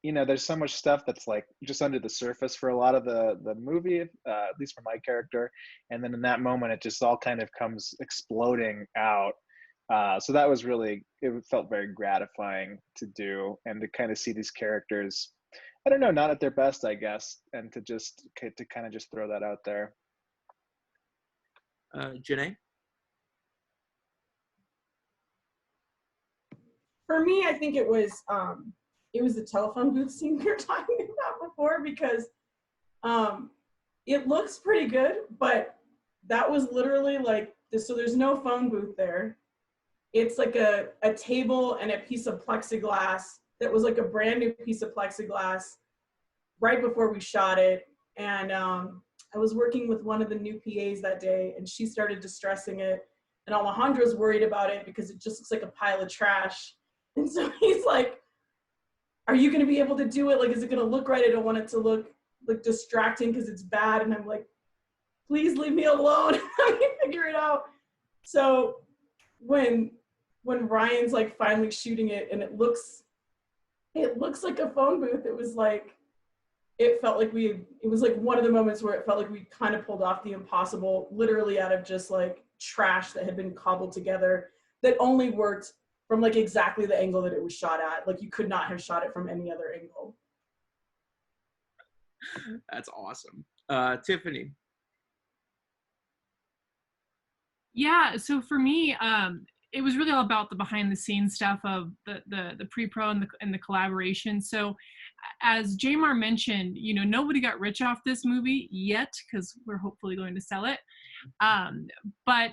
you know, there's so much stuff that's like just under the surface for a lot of the movie, at least for my character. And then in that moment, it just all kind of comes exploding out. So that was really, it felt very gratifying to do and to kind of see these characters, I don't know, not at their best, I guess, and to kind of just throw that out there. Janae? For me, I think it was the telephone booth scene we were talking about before, because it looks pretty good, but that was literally like this. So there's no phone booth there. It's like a table and a piece of plexiglass that was like a brand new piece of plexiglass right before we shot it. And I was working with one of the new PAs that day, and she started distressing it. And Alejandro's worried about it because it just looks like a pile of trash. And so he's like, are you going to be able to do it? Like, is it going to look right? I don't want it to look like distracting because it's bad. And I'm like, please leave me alone. Let me figure it out. So when Ryan's like finally shooting it and it looks like a phone booth, it felt like it was like one of the moments where it felt like we kind of pulled off the impossible, literally out of just like trash that had been cobbled together that only worked from like exactly the angle that it was shot at. Like you could not have shot it from any other angle. That's awesome. Tiffany. Yeah, so for me, it was really all about the behind the scenes stuff of the pre-pro and the collaboration. So as Jamar mentioned, you know, nobody got rich off this movie yet because we're hopefully going to sell it. But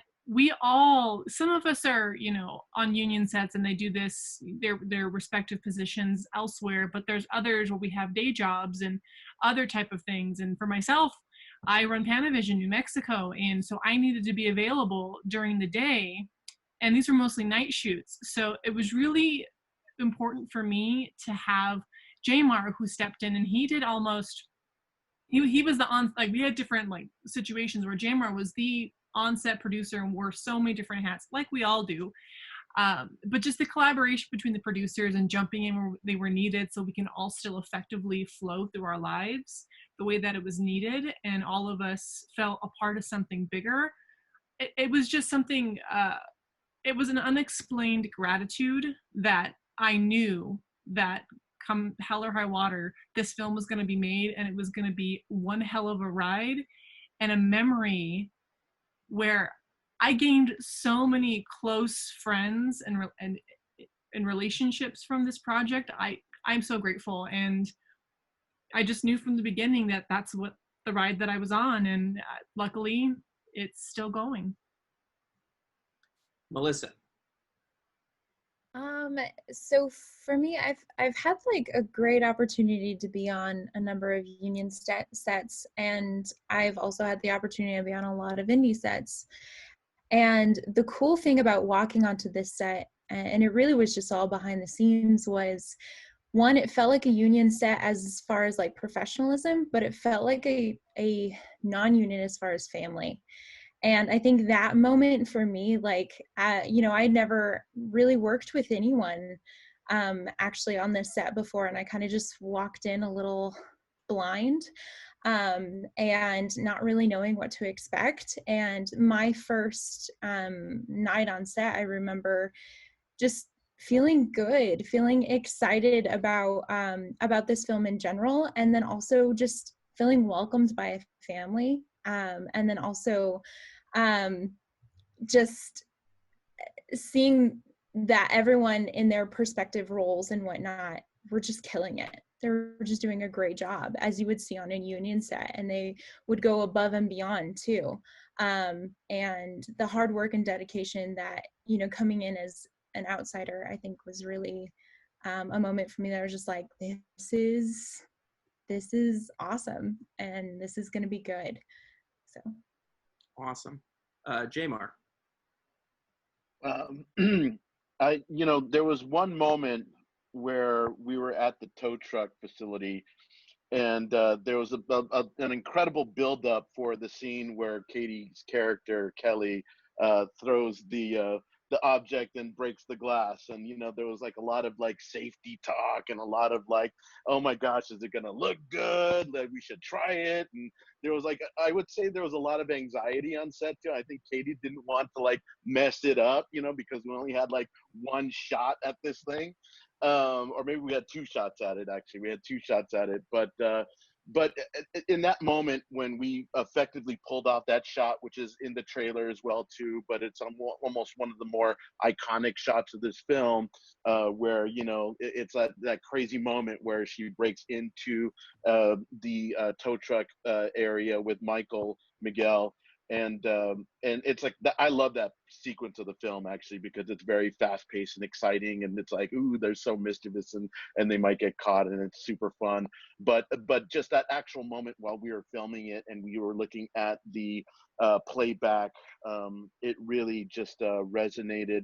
some of us are, you know, on union sets and they do this, their respective positions elsewhere, but there's others where we have day jobs and other type of things. And for myself, I run Panavision New Mexico, and so I needed to be available during the day, and these were mostly night shoots. So it was really important for me to have Jamar, who stepped in, and he did almost, he was the on, like, we had different like situations where Jamar was the on-set producer and wore so many different hats, like we all do. But just the collaboration between the producers and jumping in where they were needed so we can all still effectively flow through our lives the way that it was needed, and all of us felt a part of something bigger. It was just something, it was an unexplained gratitude that I knew that come hell or high water, this film was going to be made, and it was going to be one hell of a ride and a memory where I gained so many close friends and relationships from this project. I'm so grateful, and I just knew from the beginning that that's what the ride that I was on, and luckily it's still going. Melissa. So for me, I've had like a great opportunity to be on a number of union sets, and I've also had the opportunity to be on a lot of indie sets. And the cool thing about walking onto this set, and it really was just all behind the scenes, was one, it felt like a union set as far as like professionalism, but it felt like a non-union as far as family. And I think that moment for me, like, you know, I never really worked with anyone actually on this set before, and I kind of just walked in a little blind and not really knowing what to expect. And my first night on set, I remember just feeling good, feeling excited about this film in general, and then also just feeling welcomed by a family, and then also just seeing that everyone in their respective roles and whatnot were just killing it. They were just doing a great job, as you would see on a union set, and they would go above and beyond too. And the hard work and dedication that, you know, coming in as an outsider, I think was really a moment for me that I was just like, this is awesome, and this is going to be good. So awesome. Jamar. You know, there was one moment where we were at the tow truck facility, and there was an incredible buildup for the scene where Katie's character Kelly throws the object and breaks the glass. And you know, there was like a lot of like safety talk and a lot of like, oh my gosh, is it gonna look good, like we should try it. And there was like, I would say there was a lot of anxiety on set too. I think Katie didn't want to like mess it up, you know, because we only had like one shot at this thing, or maybe we had two shots at it. Actually, we had two shots at it, but in that moment when we effectively pulled off that shot, which is in the trailer as well too, but it's almost one of the more iconic shots of this film, where, you know, it's that crazy moment where she breaks into the tow truck area with Miguel, and it's like that. I love that sequence of the film actually, because it's very fast paced and exciting, and it's like, ooh, they're so mischievous and they might get caught, and it's super fun. But just that actual moment while we were filming it and we were looking at the playback, it really just resonated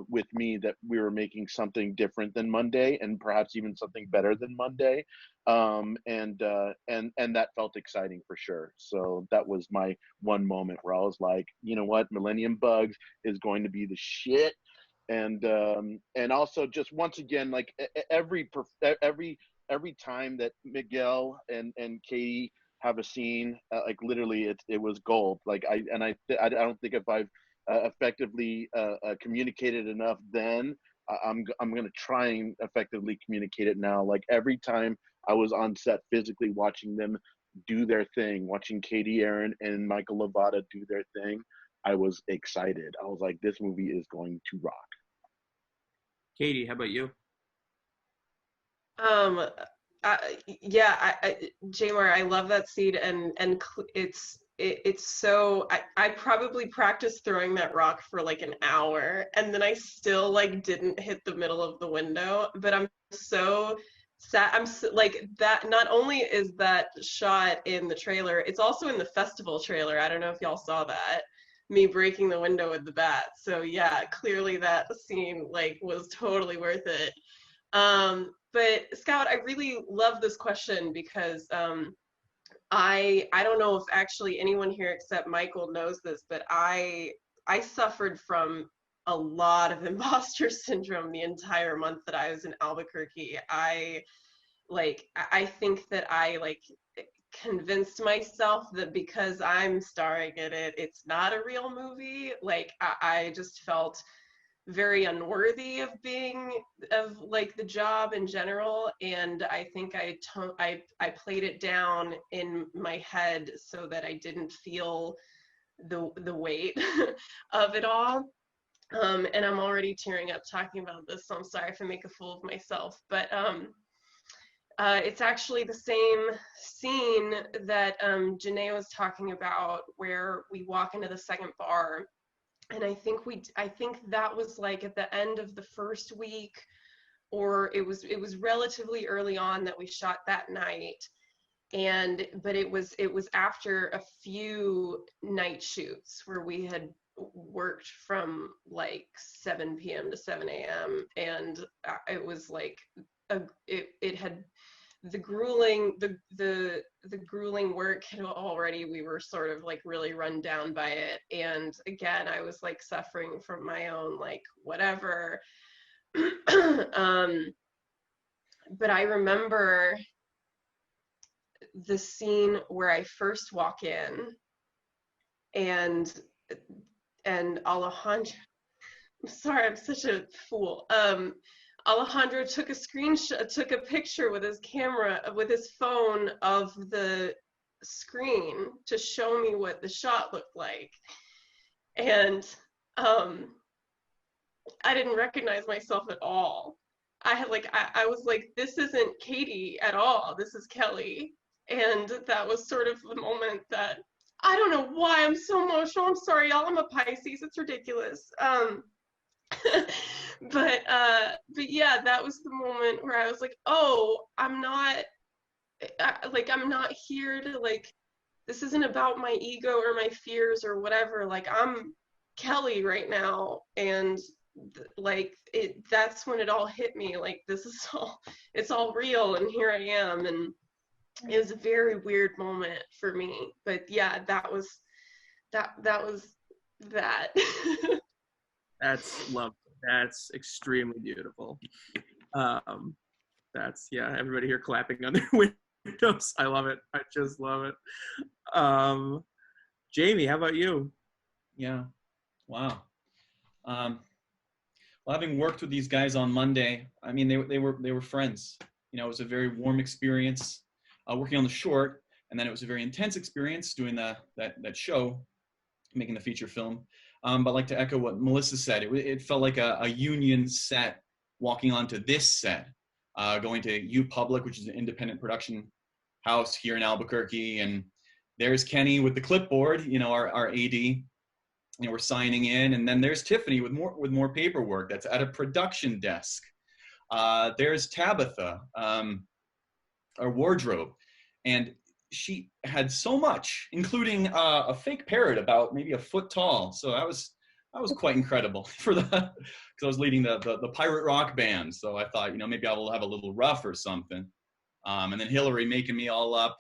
with me that we were making something different than Monday, and perhaps even something better than Monday, and that felt exciting for sure. So that was my one moment where I was like, you know what, Millennium Bugs is going to be the shit. And also just once again, like every time that Miguel and Katie have a scene, like literally it was gold. Like I don't think if I've effectively communicated enough then, I'm going to try and effectively communicate it now. Like every time I was on set physically watching them do their thing, watching Katie Aaron and Michael Lovato do their thing, I was excited. I was like, this movie is going to rock. Katie, how about you? Yeah, Jamar, I love that scene, and it's it's so, I probably practiced throwing that rock for like an hour, and then I still like didn't hit the middle of the window. But I'm so sad. Like that. Not only is that shot in the trailer, it's also in the festival trailer. I don't know if y'all saw that, me breaking the window with the bat. So yeah, clearly that scene like was totally worth it. But Scout, I really love this question because I don't know if actually anyone here except Michael knows this, but I suffered from a lot of imposter syndrome the entire month that I was in Albuquerque. I think that I like convinced myself that because I'm starring in it, it's not a real movie. Like I just felt very unworthy of like the job in general, and I think I played it down in my head so that I didn't feel the weight of it all. And I'm already tearing up talking about this, so I'm sorry if I make a fool of myself. But it's actually the same scene that Janae was talking about, where we walk into the second bar. And I think that was like at the end of the first week, or it was relatively early on that we shot that night. But it was after a few night shoots where we had worked from like 7 p.m. to 7 a.m. and it was like it had the grueling work had already, we were sort of like really run down by it. And again, I was like suffering from my own like whatever. But I remember the scene where I first walk in and Alejandro, I'm sorry, I'm such a fool. Alejandro took a picture with his camera, with his phone, of the screen to show me what the shot looked like. And I didn't recognize myself at all. I was like, this isn't Katie at all, this is Kelly. And that was sort of the moment that, I don't know why I'm so emotional, I'm sorry y'all, I'm a Pisces, it's ridiculous. But yeah, that was the moment where I was like, oh, I'm not here to like, this isn't about my ego or my fears or whatever, like I'm Kelly right now. And that's when it all hit me, like it's all real, and here I am. And it was a very weird moment for me. But yeah, that was that. That's lovely. That's extremely beautiful. That's, yeah, everybody here clapping on their windows. I love it. I just love it. Jamie, how about you? Yeah. Wow. Well, having worked with these guys on Monday, I mean, they were friends. You know, it was a very warm experience working on the short, and then it was a very intense experience doing that show, making the feature film. But I'd like to echo what Melissa said. It felt like a union set walking onto this set, going to U Public, which is an independent production house here in Albuquerque. And there's Kenny with the clipboard, you know, our AD. You know, we're signing in. And then there's Tiffany with more paperwork that's at a production desk. There's Tabitha, our wardrobe. And she had so much, including a fake parrot about maybe a foot tall. So that was quite incredible for the, because I was leading the pirate rock band. So I thought, you know, maybe I will have a little rough or something. And then Hillary making me all up.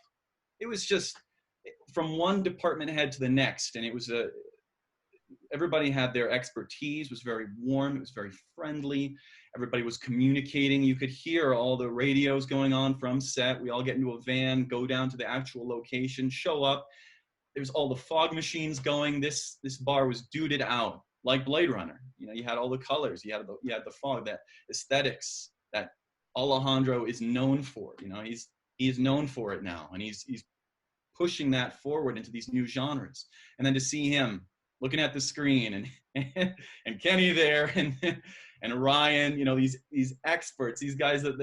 It was just from one department head to the next, and it was everybody had their expertise. It was very warm. It was very friendly. Everybody was communicating. You could hear all the radios going on from set. We all get into a van, go down to the actual location, show up. There's all the fog machines going. This bar was duded out like Blade Runner. You know, you had all the colors. You had the fog, that aesthetics that Alejandro is known for. You know, he's known for it now, and he's pushing that forward into these new genres. And then to see him looking at the screen and Kenny there and Ryan, you know, these experts, these guys that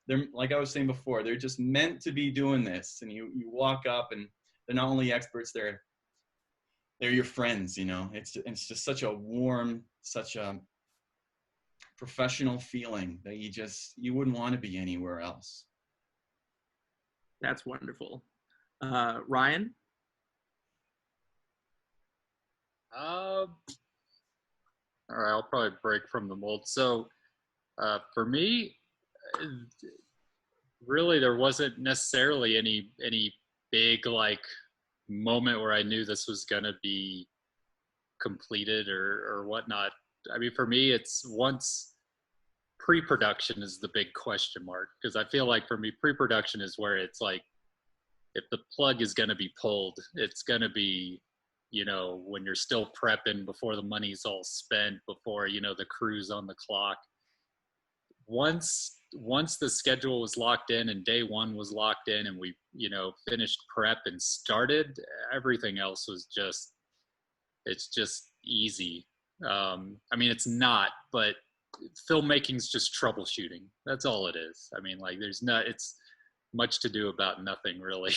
they're, like I was saying before, they're just meant to be doing this. And you walk up and they're not only experts, they're your friends, you know. It's just such a warm, such a professional feeling that you wouldn't want to be anywhere else. That's wonderful. Ryan? All right, I'll probably break from the mold. So for me, really, there wasn't necessarily any big like moment where I knew this was gonna be completed or whatnot. I mean, for me, it's once pre-production is the big question mark, because I feel like for me, pre-production is where it's like, if the plug is going to be pulled, it's going to be, you know, when you're still prepping, before the money's all spent, before, you know, the crew's on the clock. Once the schedule was locked in and day one was locked in and we, you know, finished prep and started, everything else was just, it's just easy. I mean, it's not, but filmmaking's just troubleshooting. That's all it is. I mean, like, it's much to do about nothing, really.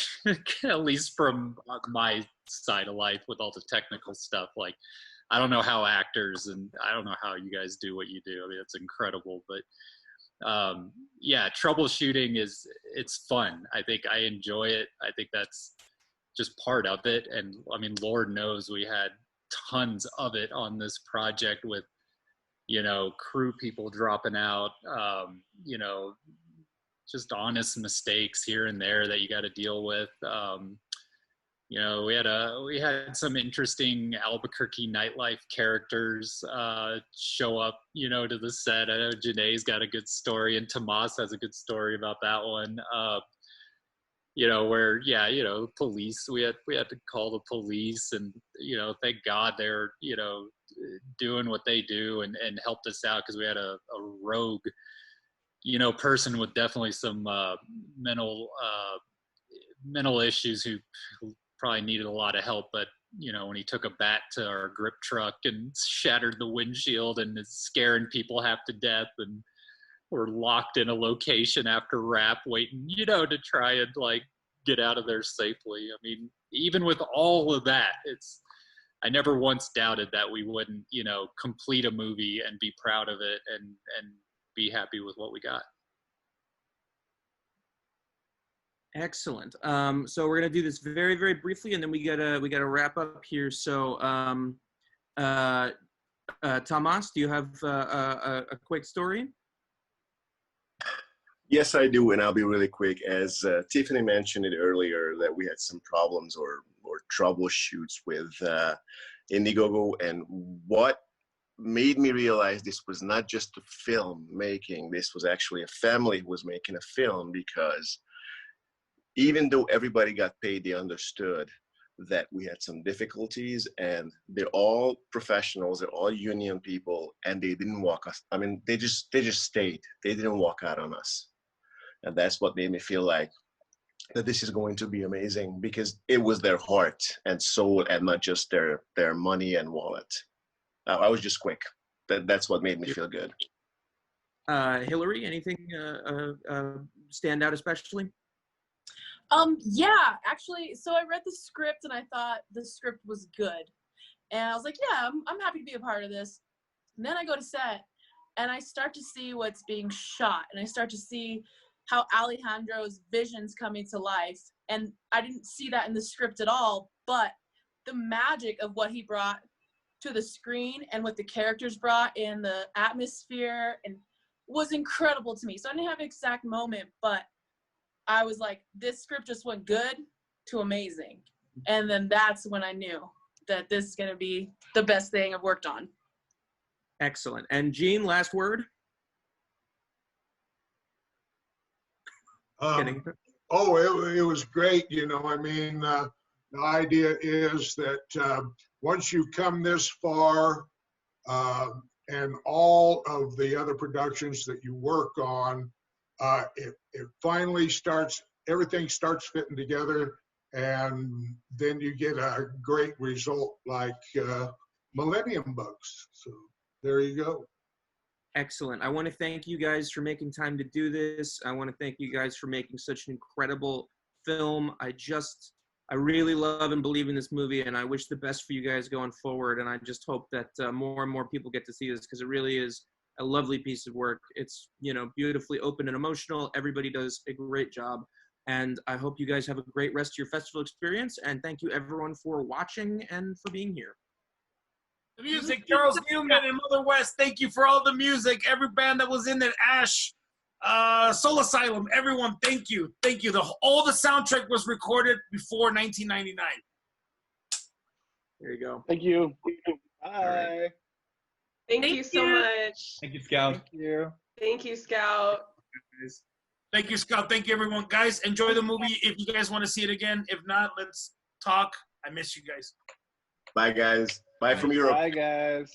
At least from my side of life, with all the technical stuff. Like, I don't know how actors, and I don't know how you guys do what you do. I mean, it's incredible. But yeah, troubleshooting it's fun. I think I enjoy it. I think that's just part of it. And I mean, Lord knows we had tons of it on this project, with, you know, crew people dropping out, you know, just honest mistakes here and there that you got to deal with. You know, we had some interesting Albuquerque nightlife characters show up, you know, to the set. I know Janae's got a good story, and Tomas has a good story about that one. You know, where, yeah, you know, police, we had to call the police, and, you know, thank God they're, you know, doing what they do and helped us out, because we had a rogue, you know, person with definitely some mental issues who probably needed a lot of help. But, you know, when he took a bat to our grip truck and shattered the windshield and is scaring people half to death, and we're locked in a location after wrap waiting, you know, to try and like get out of there safely. I mean, even with all of that, I never once doubted that we wouldn't, you know, complete a movie and be proud of it and be happy with what we got. Excellent. So we're gonna do this very, very briefly, and then we gotta wrap up here. So, Tomas, do you have a quick story? Yes, I do, and I'll be really quick. As Tiffany mentioned it earlier, that we had some problems or troubleshoots with Indiegogo, and what made me realize this was not just a film making, this was actually a family who was making a film, because even though everybody got paid, they understood that we had some difficulties, and they're all professionals, they're all union people, and they didn't walk us. I mean, they just stayed. They didn't walk out on us. And that's what made me feel like that this is going to be amazing, because it was their heart and soul and not just their money and wallet. I was just quick. That's what made me feel good. Hillary, anything stand out especially? Yeah, actually, so I read the script and I thought the script was good. And I was like, yeah, I'm happy to be a part of this. And then I go to set and I start to see what's being shot, and I start to see how Alejandro's vision's coming to life. And I didn't see that in the script at all, but the magic of what he brought to the screen and what the characters brought in the atmosphere and was incredible to me. So I didn't have an exact moment, but I was like, this script just went good to amazing. And then that's when I knew that this is going to be the best thing I've worked on. Excellent. And Gene, last word? It was great. You know, I mean, the idea is that once you come this far, and all of the other productions that you work on, it finally starts, everything starts fitting together, and then you get a great result like Millennium Bugs. So there you go. Excellent. I want to thank you guys for making time to do this. I want to thank you guys for making such an incredible film. I I really love and believe in this movie, and I wish the best for you guys going forward. And I just hope that more and more people get to see this, because it really is a lovely piece of work. It's, you know, beautifully open and emotional. Everybody does a great job. And I hope you guys have a great rest of your festival experience. And thank you, everyone, for watching and for being here. The music, Charles Newman and Mother West, thank you for all the music. Every band that was in it, Ash, Soul Asylum, everyone, thank you. Thank you. All the soundtrack was recorded before 1999. There you go. Thank you. Bye. Thank you so much. Thank you, Scout. Thank you. Thank you, Scout. Thank you, Scout. Thank you, everyone. Guys, enjoy the movie if you guys want to see it again. If not, let's talk. I miss you guys. Bye, guys. Bye from Europe. Bye, guys.